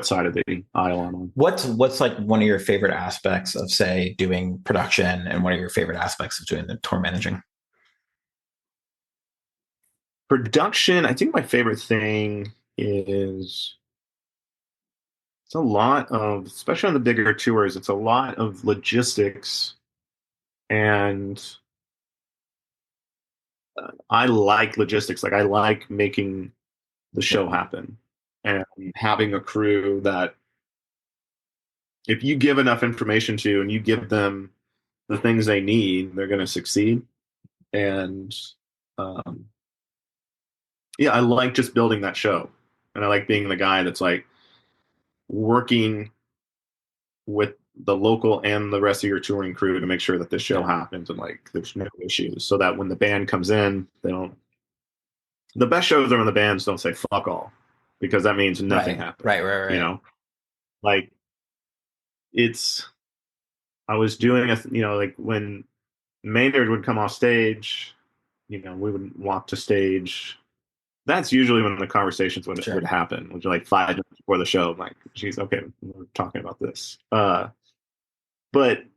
B: side of the aisle I'm on.
A: What's like one of your favorite aspects of, say, doing production, and one of your favorite aspects of doing the tour managing?
B: Production, I think my favorite thing is it's a lot of, especially on the bigger tours, it's a lot of logistics and I like logistics. Like I like making the show happen and having a crew that if you give enough information to and you give them the things they need, they're going to succeed. And um, yeah, I like just building that show, and I like being the guy that's like working with the local and the rest of your touring crew to make sure that this show
A: Yeah.
B: happens and like there's no issues, so that when the band comes in, they don't. The best shows are when the bands don't say fuck all, because that means nothing
A: Right.
B: happened.
A: Right. Right.
B: You
A: Right.
B: know, like it's. I was doing like when Maynard would come off stage, we would walk to stage. That's usually when the conversations would
A: Sure.
B: happen, which are like 5 minutes before the show. I'm like, geez, okay, we're talking about this. But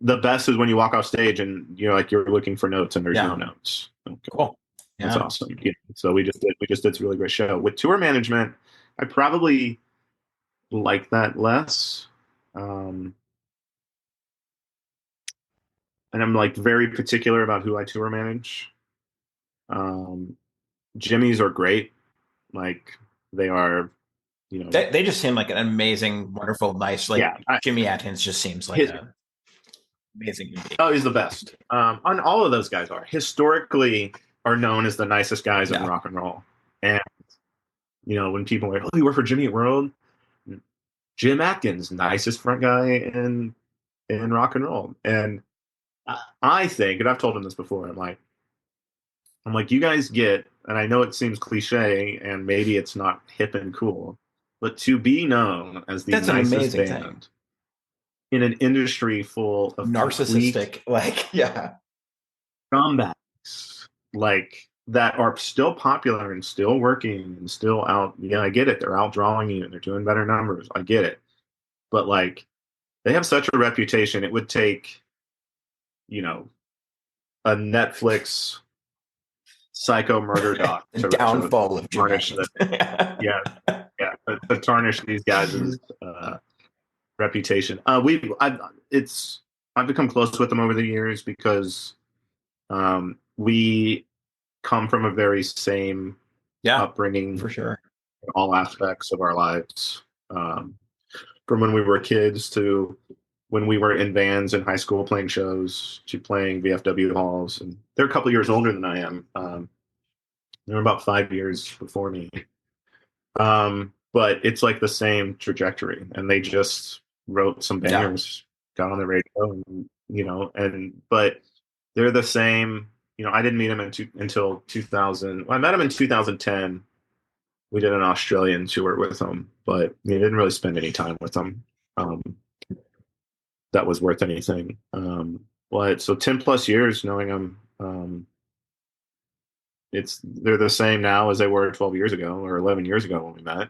B: the best is when you walk off stage and like you're looking for notes and there's no
A: Yeah.
B: notes. Okay.
A: Cool.
B: That's
A: Yeah.
B: awesome. Yeah. So we just did this really great show. With tour management, I probably like that less. Um, and I'm like very particular about who I tour manage. Um, Jimmy's are great. Like they are,
A: They just seem like an amazing, wonderful, nice. Like
B: yeah.
A: Jimmy Atkins just seems like
B: His,
A: a amazing human being.
B: oh, he's the best. On all of those guys are historically are known as the nicest guys in
A: Yeah.
B: rock and roll. And when people are like, "Oh, you work for Jimmy Eat World," Jim Atkins, nicest front guy in rock and roll. And I think, and I've told him this before, I'm like, you guys get, and I know it seems cliche, and maybe it's not hip and cool, but to be known as the
A: That's an
B: nicest
A: amazing thing.
B: band in an industry full of complete
A: Narcissistic, like, yeah.
B: comebacks, like that are still popular and still working and still out. Yeah, I get it. They're outdrawing you and they're doing better numbers. I get it. But like they have such a reputation, it would take, you know, a Netflix psycho murder doc
A: The
B: to
A: downfall of Jim
B: tarnish
A: Atkins.
B: that. Yeah, yeah, to tarnish these guys' reputation. I've become close with them over the years because we come from a very same
A: Yeah,
B: upbringing
A: for sure.
B: in all aspects of our lives. From when we were kids to when we were in bands in high school playing shows to playing VFW halls. And they're a couple years older than I am. They're about 5 years before me. But it's like the same trajectory. And they just wrote some
A: Yeah.
B: bangers, got on the radio, but they're the same. I didn't meet them until 2000. Well, I met them in 2010. We did an Australian tour with them, but we didn't really spend any time with them. Um, that was worth anything. But so 10 plus years knowing them, they're the same now as they were 12 years ago or 11 years ago when we met.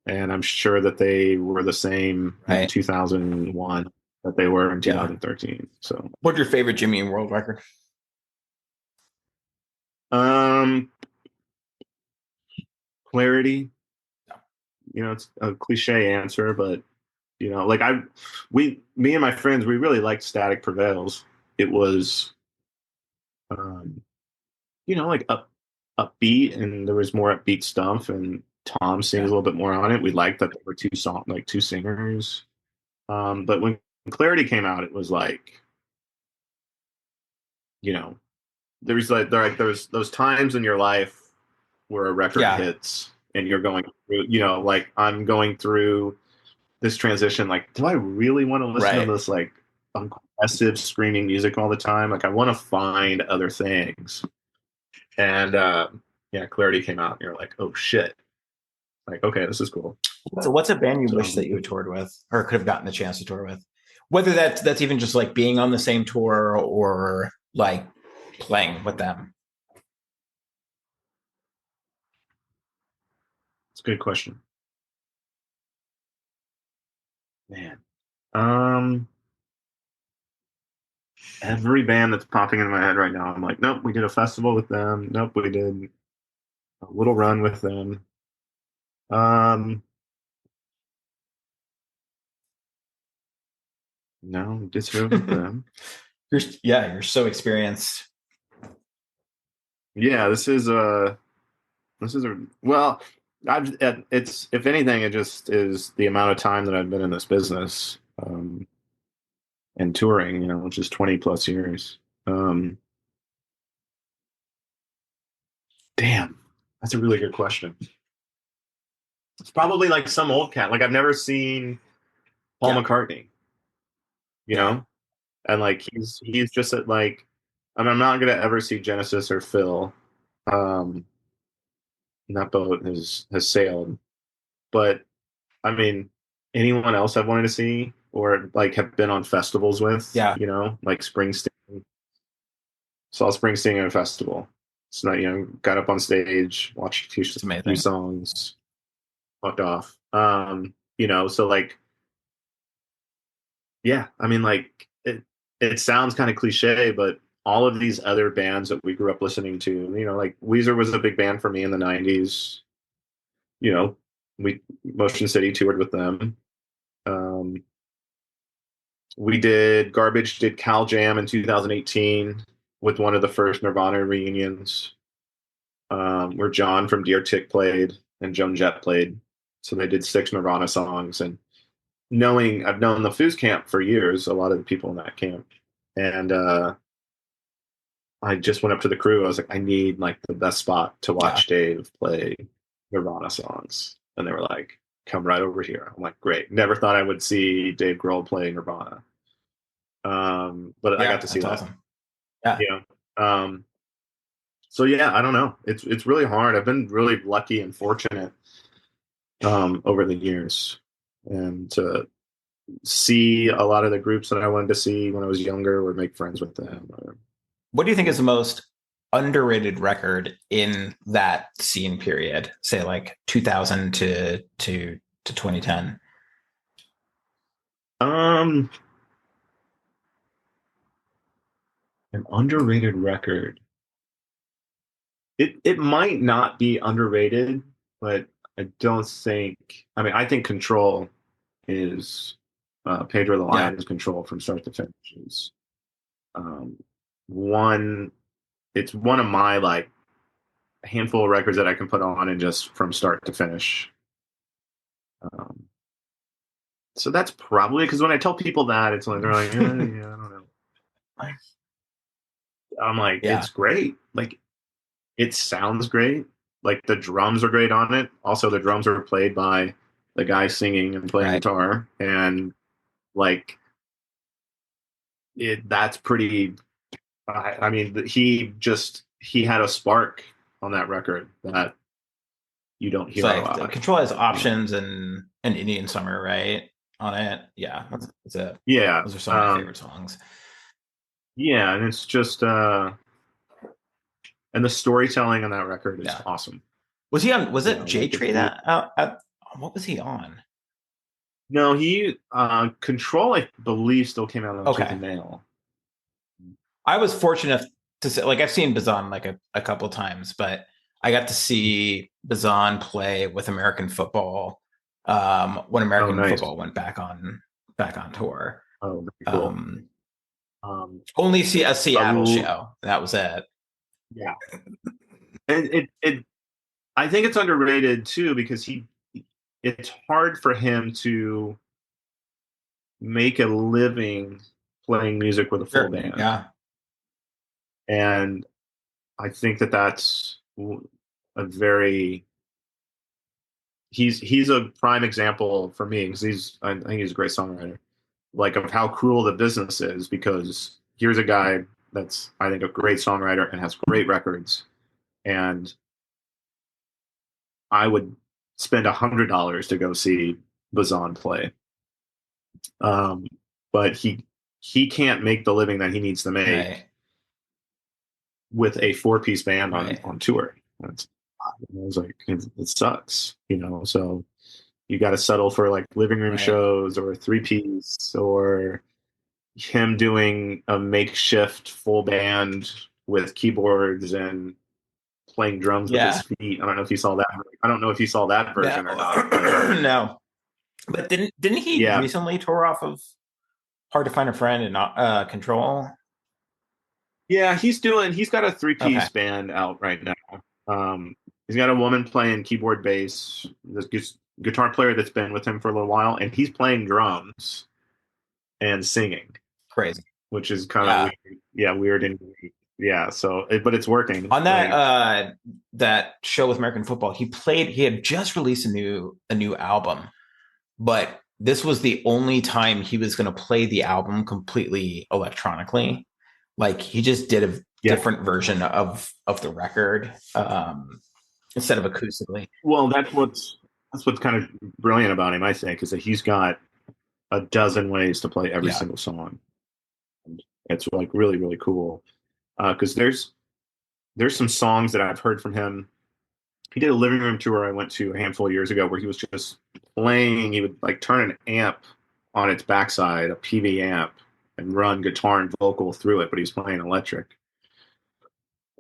B: And I'm sure that they were the same in
A: Right.
B: 2001 that they were in
A: Yeah.
B: 2013. So
A: What's your favorite Jimmy Eat World record?
B: Um, Clarity. It's a cliche answer, but like me and my friends, we really liked Static Prevails. It was, um, like upbeat, and there was more upbeat stuff, and Tom sings a little bit more on it. We liked that there were two singers. But when Clarity came out, it was like, you know, there's those times in your life where a record
A: Yeah.
B: hits and you're going through, like I'm going through this transition. Like, do I really want to listen to
A: Right.
B: this like aggressive screaming music all the time? Like, I want to find other things. And yeah, Clarity came out, and you're like, oh shit! Like, okay, this is cool.
A: What's a band you
B: So
A: wish that you had toured with or could have gotten the chance to tour with? Whether that's even just like being on the same tour or like playing with them.
B: it's a good question, man. Um, every band that's popping in my head right now, I'm like, nope, we did a festival with them. Nope, we did a little run with them. Um, no, we did shows with them.
A: You're so experienced.
B: Yeah, this is a well, it's if anything, it just is the amount of time that I've been in this business, and touring, which is 20 plus years. Um, damn, that's a really good question. It's probably like some old cat. Like I've never seen Paul
A: Yeah.
B: McCartney, you
A: Yeah.
B: know, and like he's just at like, I'm not gonna ever see Genesis or Phil. Um, that boat has sailed, but I mean, anyone else I've wanted to see or like have been on festivals with,
A: Yeah.
B: like Springsteen. Saw Springsteen at a festival. It's not, got up on stage, watched a
A: It's
B: few
A: amazing.
B: songs, fucked off. So like, yeah, I mean, like it sounds kind of cliche, but all of these other bands that we grew up listening to, like Weezer was a big band for me in the '90s. You know, we Motion City toured with them. Um, Garbage did Cal Jam in 2018 with one of the first Nirvana reunions, where John from Deer Tick played and Joan Jett played. So they did 6 Nirvana songs. And I've known the Foos camp for years, a lot of the people in that camp. And I just went up to the crew. I was like, I need like the best spot to
A: Yeah.
B: watch Dave play Nirvana songs. And they were like, come right over here. I'm like, great. Never thought I would see Dave Grohl play Nirvana. But I got
A: Yeah.
B: to see
A: That's
B: that.
A: awesome. Yeah.
B: Yeah. Um, so yeah, I don't know. It's really hard. I've been really lucky and fortunate, over the years, and to see a lot of the groups that I wanted to see when I was younger, or make friends with them.
A: What do you think is
B: Yeah.
A: the most underrated record in that scene period? Say like 2000 to 2010.
B: Um, an underrated record. It might not be underrated, but I don't think. I mean, I think Control is, Pedro the
A: Yeah.
B: Lion's Control from start to finish is, um, one. It's one of my like handful of records that I can put on and just from start to finish. Um, so that's probably because when I tell people that, it's like they're like, yeah, I don't know. I'm like,
A: Yeah.
B: it's great. Like it sounds great. Like the drums are great on it. Also, the drums are played by the guy singing and playing
A: Right.
B: guitar, and like that's pretty. I mean, he had a spark on that record that you don't
A: It's
B: hear a
A: like the
B: lot.
A: Control has
B: You know?
A: options and Indian Summer, right? On it. Yeah. That's it.
B: Yeah,
A: Those are some of my favorite songs.
B: yeah, and it's just and the storytelling on that record is
A: Yeah.
B: awesome.
A: Was he on? Was it J
B: Like if
A: Tree
B: you
A: that? What was he on?
B: no, he Control, I believe, still came out on Tooth
A: Okay,
B: and Nail.
A: I was fortunate to say, like I've seen Bazan like a couple times, but I got to see Bazan play with American football when
B: Oh,
A: American
B: nice.
A: football went back on tour.
B: Oh, very cool.
A: Only see a Seattle show. That was it.
B: Yeah. And I think it's underrated too because it's hard for him to make a living playing music with a full
A: Sure.
B: band.
A: Yeah.
B: And I think that's a very he's a prime example for me because I think he's a great songwriter, like of how cruel the business is because here's a guy that's I think a great songwriter and has great records, and I would spend $100 to go see Bazan play, um, but he can't make the living that he needs to make
A: Right.
B: with a 4-piece band
A: Right.
B: on tour. It's, I was like, it sucks, you know. So you got to settle for like living room
A: Right.
B: shows or a 3-piece or him doing a makeshift full band with keyboards and playing drums with his
A: Yeah.
B: feet. I don't know if you saw that. I don't know if you saw that
A: No.
B: version or not. But,
A: No. But didn't he
B: yeah,
A: recently tour off of Hard to Find a Friend and Control?
B: yeah, he's got a 3-piece
A: Okay.
B: band out right now. He's got a woman playing keyboard bass, this guitar player that's been with him for a little while, and he's playing drums and singing,
A: Crazy.
B: which is kind of
A: Yeah.
B: weird. Yeah, weird and yeah. So, but it's working.
A: On that
B: Like,
A: that show with American football, he had just released a new album, but this was the only time he was going to play the album completely electronically. Like he just did a
B: yeah.
A: different version of the record instead of acoustically.
B: Well, that's what's kind of brilliant about him, I think, is that he's got a dozen ways to play every
A: Yeah.
B: single song. And it's like really, really cool. Because there's some songs that I've heard from him. He did a living room tour I went to a handful of years ago where he was just playing. He would like turn an amp on its backside, a PV amp, and run guitar and vocal through it, but he was playing electric.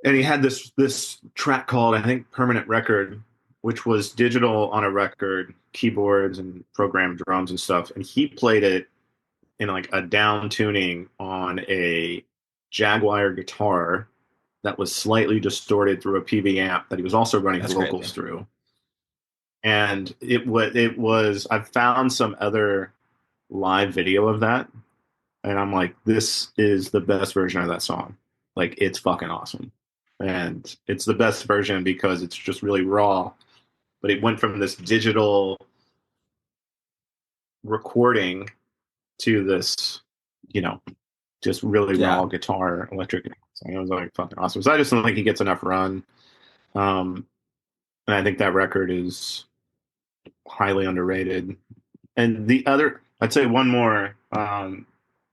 B: And he had this track called I think Permanent Record, which was digital on a record, keyboards and programmed drums and stuff. And he played it in like a down tuning on a Jaguar guitar that was slightly distorted through a PV amp that he was also running
A: That's
B: vocals
A: crazy.
B: through. And it was I've found some other live video of that, and I'm like, this is the best version of that song. Like it's fucking awesome. And it's the best version because it's just really raw. But it went from this digital recording to this, you know, just really raw
A: Yeah.
B: guitar electric. So it was like fucking awesome. So I just don't think he gets enough run. Um, and I think that record is highly underrated. And the other, I'd say one more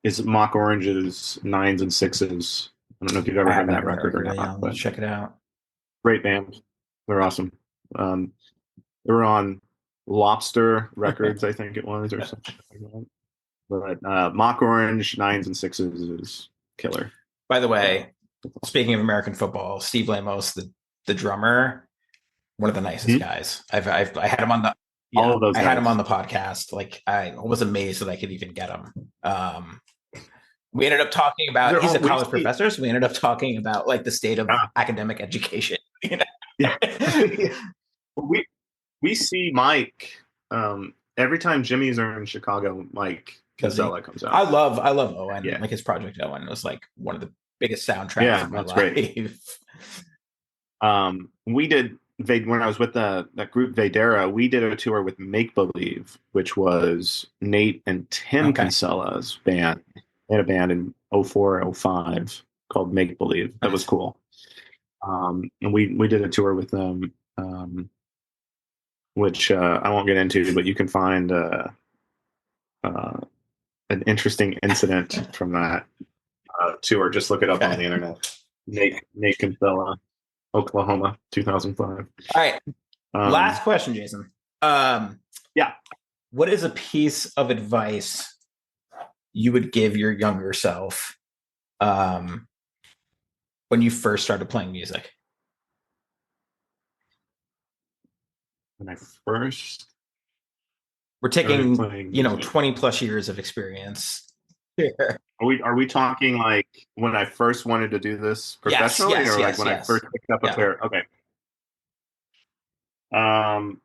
B: is Mock Orange's Nines and Sixes. I don't know if you've
A: I
B: ever heard
A: haven't
B: that
A: heard
B: record
A: of
B: or
A: it. Yeah,
B: not,
A: let's
B: but
A: check it out.
B: great band. They're awesome. Um, they were on Lobster Records, I think it was, or something like that. But Mock Orange, Nines and Sixes is killer.
A: By the way, speaking of American football, Steve Lamos, the drummer, one of the nicest
B: Mm-hmm.
A: guys. I had him on the
B: All
A: yeah,
B: of those
A: I had him on
B: guys.
A: the podcast. Like I was amazed that I could even get him. We ended up talking about
B: They're
A: he's
B: all
A: a
B: we
A: college
B: see.
A: professor, so we ended up talking about like the state of
B: Yeah,
A: academic education. You know?
B: yeah. We see Mike every time Jimmy's are in Chicago. Mike
A: Does he?
B: Kinsella comes out.
A: I love Owen.
B: Yeah,
A: Like his project Owen was like one of the biggest soundtracks
B: yeah,
A: of my
B: that's great.
A: life.
B: We did when I was with that group Vedera. We did a tour with Make Believe, which was Nate and Tim
A: Okay.
B: Kinsella's band. They had a band in '04, '05 called Make Believe. That was
A: Nice.
B: cool. And we did a tour with them, which I won't get into, but you can find uh, an interesting incident from that tour. Just look it up on the
A: Okay.
B: internet. Nate Kinsella, Oklahoma, 2005.
A: All right.
B: Um,
A: Last question, Jason. Um,
B: yeah.
A: what is a piece of advice you would give your younger self? Um, when you first started playing music?
B: When I first
A: We're
B: started
A: taking,
B: playing music,
A: 20 plus years of experience here.
B: are we talking like when I first wanted to do this
A: Yes,
B: professionally,
A: yes,
B: or like
A: yes,
B: when I
A: yes.
B: first picked up a
A: Yeah.
B: pair? Okay. Um,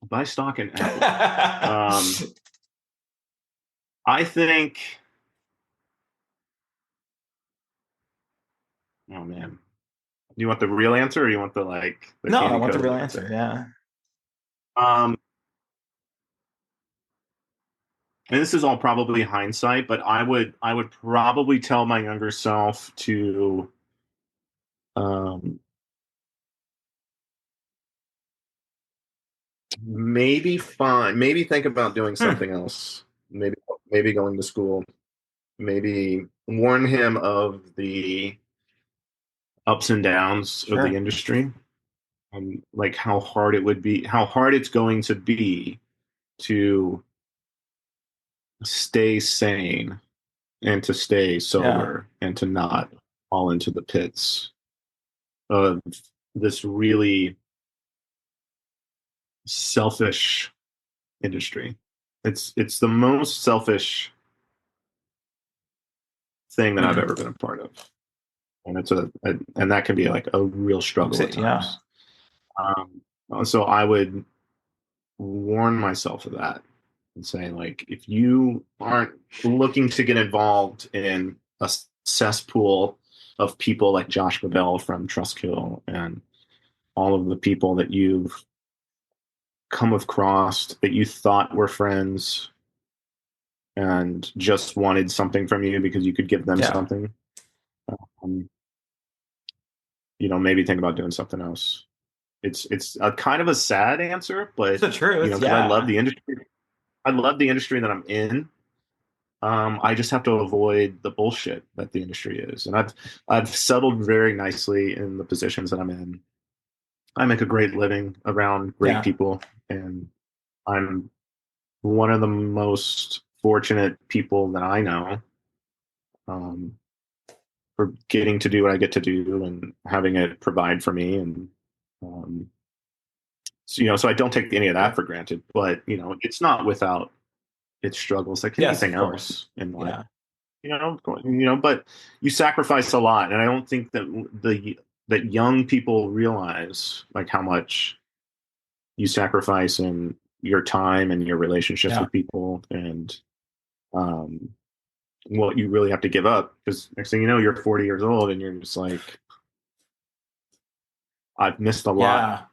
B: buy stock in Apple. I think. Oh man, do you want the real answer, or you want the
A: No, I
B: candy
A: want the real
B: coated
A: answer.
B: answer?
A: Yeah.
B: Um, and this is all probably hindsight, but I would probably tell my younger self to um, maybe think about doing
A: Hmm.
B: something else. Maybe going to school. Maybe warn him of the ups and downs of the
A: Sure.
B: industry, and like how hard it's going to be to stay sane and to stay
A: Yeah.
B: sober and to not fall into the pits of this really selfish industry. It's the most selfish thing that I've
A: Hmm.
B: ever been a part of, and and that can be like a real struggle at
A: Yeah.
B: times. So I would warn myself of that and say, like, if you aren't looking to get involved in a cesspool of people like Josh Babel from Trustkill and all of the people that you've come across that you thought were friends and just wanted something from you because you could give them
A: Yeah.
B: something, um, maybe think about doing something else. It's a kind of a sad answer,
A: It's
B: but
A: the truth.
B: because I love
A: Yeah.
B: the industry. I love the industry that I'm in. I just have to avoid the bullshit that the industry is, and I've settled very nicely in the positions that I'm in. I make a great living around great
A: Yeah.
B: people, and I'm one of the most fortunate people that I know, um, for getting to do what I get to do and having it provide for me, and um, so I don't take any of that
A: Sure.
B: for granted. But it's not without its struggles, like
A: Yes,
B: anything
A: of course.
B: else in life.
A: Yeah.
B: But you sacrifice a lot, and I don't think that young people realize like how much you sacrifice in your time and your relationships
A: Yeah.
B: with people, and um, what you really have to give up. Because next thing you know, you're 40 years old, and you're just like, I've missed a lot.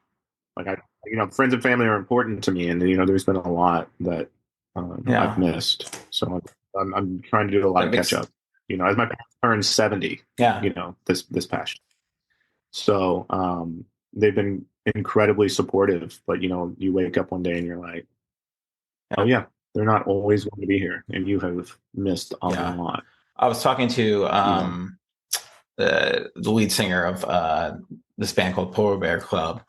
A: Yeah.
B: Like friends and family are important to me, and there's been a lot that I've
A: Yeah.
B: missed. So I'm trying to do a lot
A: That
B: of catch
A: makes,
B: up. As my parents turned 70,
A: yeah.
B: this past. So they've been incredibly supportive. But you wake up one day and you're like, oh
A: Yeah.
B: yeah, they're not always going to be here, and you have missed a
A: Yeah.
B: lot.
A: I was talking to
B: You know.
A: the lead singer of this band called Polar Bear Club,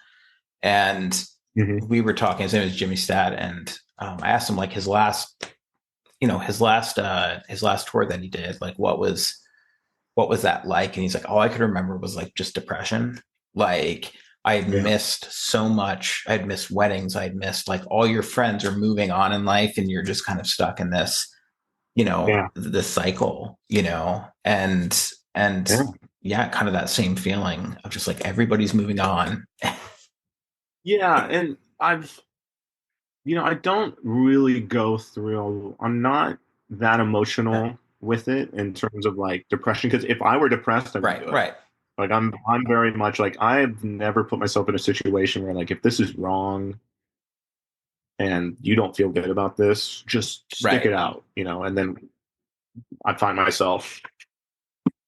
A: and
B: Hmm.
A: we were talking. His name is Jimmy Stat, and I asked him like his last tour that he did, like what was that like? And he's like, all I could remember was like just depression. Like I had
B: Yeah.
A: missed so much. I had missed weddings. I had missed like all your friends are moving on in life, and you're just kind of stuck in this,
B: Yeah.
A: this cycle, and
B: Yeah.
A: yeah, kind of that same feeling of just like everybody's moving on.
B: Yeah. And I don't really go through, I'm not that
A: Yeah.
B: emotional with it in terms of like depression. Because if I were depressed, I wouldn't
A: Right,
B: do it.
A: right,
B: Like I'm very much like, I've never put myself in a situation where like, if this is wrong and you don't feel good about this, just stick
A: right.
B: it out, and then I find myself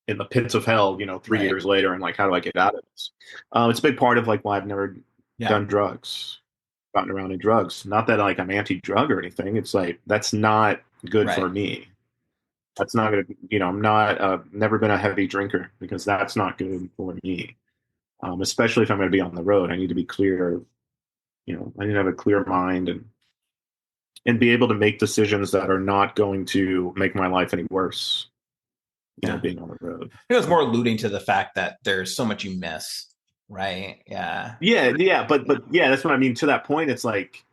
B: in the pits of hell, 3 years
A: Right.
B: later, and like, how do I get out of this? It's a big part of like why I've never
A: Yeah.
B: done drugs, gotten around in drugs. Not that like I'm anti-drug or anything. It's like that's not good
A: Right.
B: for me. That's not gonna, I'm not, never been a heavy drinker because that's not good for me. Especially if I'm going to be on the road, I need to be clear. I need to have a clear mind and be able to make decisions that are not going to make my life any worse. being on the road.
A: It was more alluding to the fact that there's so much you miss, right?
B: Yeah, but yeah, that's what I mean. To that point, it's like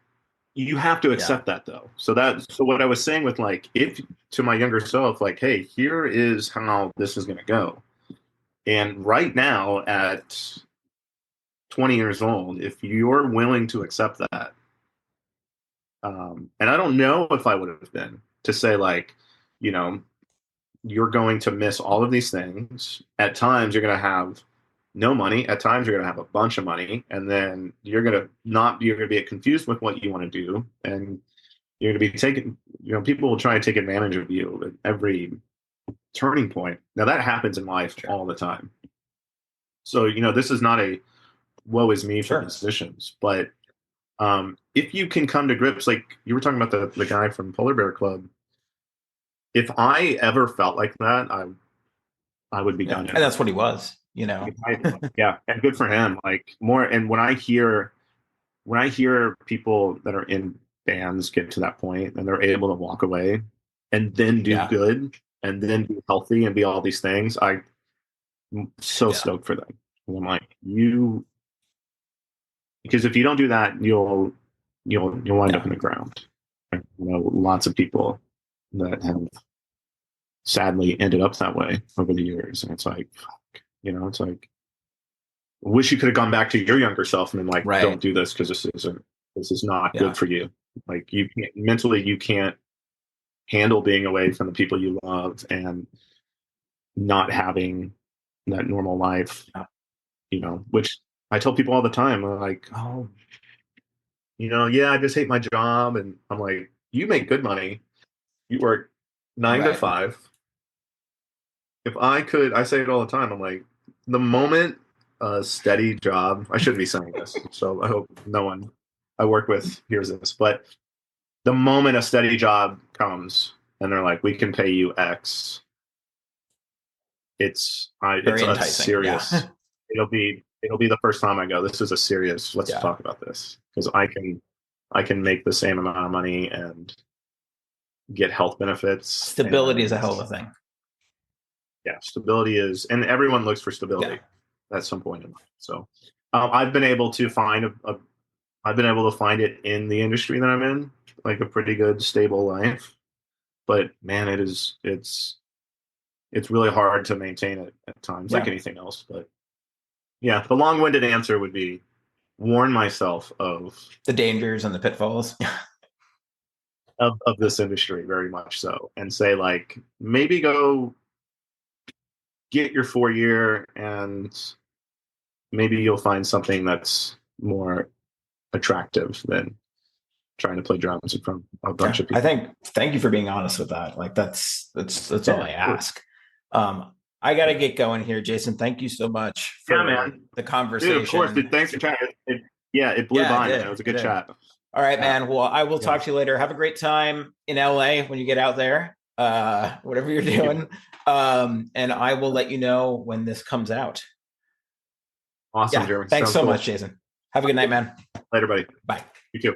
B: you have to accept that though. So what I was saying with like, if to my younger self, like, hey, here is how this is going to go. And right now at 20 years old, if you're willing to accept that, and I don't know if I would have been to say like, you're going to miss all of these things. At times, you're going to have no money. At times, you're going to have a bunch of money, and then you're going to be confused with what you want to do, and you're going to be taken. People will try to take advantage of you at every turning point. Now that happens in life all the time. So this is not a woe is me for musicians, but if you can come to grips, like you were talking about the guy from Polar Bear Club. If I ever felt like that, I would be done.
A: And that's what he was,
B: Yeah, and good for him. Like more, and when I hear people that are in bands get to that point and they're able to walk away and then do good and then be healthy and be all these things, I'm so stoked for them. And I'm like, because if you don't do that, you'll wind up in the ground. I know lots of people that have sadly ended up that way over the years, and it's like, fuck, it's like, I wish you could have gone back to your younger self and been like, don't do this because this is not good for you. Like you can't handle being away from the people you love and not having that normal life. Which I tell people all the time. I'm like, oh, I just hate my job, and I'm like, you make good money. You work 9 to 5. If I say it all the time. I'm like, the moment a steady job, I shouldn't be saying this, so I hope no one I work with hears this, but the moment a steady job comes and they're like, we can pay you X, it's a serious. It'll be the first time I go, this is a serious, let's talk about this, because I can make the same amount of money and get health benefits.
A: Stability is a hell of a thing.
B: Yeah, stability is, and everyone looks for stability at some point in life. So I've been able to find it in the industry that I'm in, like a pretty good stable life. But man, it's really hard to maintain it at times, like anything else. But yeah, the long-winded answer would be warn myself of
A: the dangers and the pitfalls
B: of this industry, very much so, and say like, maybe go get your 4-year and maybe you'll find something that's more attractive than trying to play drums in front of a bunch of people.
A: Thank you for being honest with that. Like that's all I ask. I got to get going here, Jason. Thank you so much for the conversation.
B: Dude, of course. Dude, thanks for chatting. It blew by, man. It was a good chat.
A: All right, man. Well, I will talk to you later. Have a great time in LA when you get out there, whatever you're doing. And I will let you know when this comes out.
B: Awesome, Jeremy.
A: Thanks so much, Jason. Have a good night, man.
B: Later, buddy.
A: Bye.
B: You too.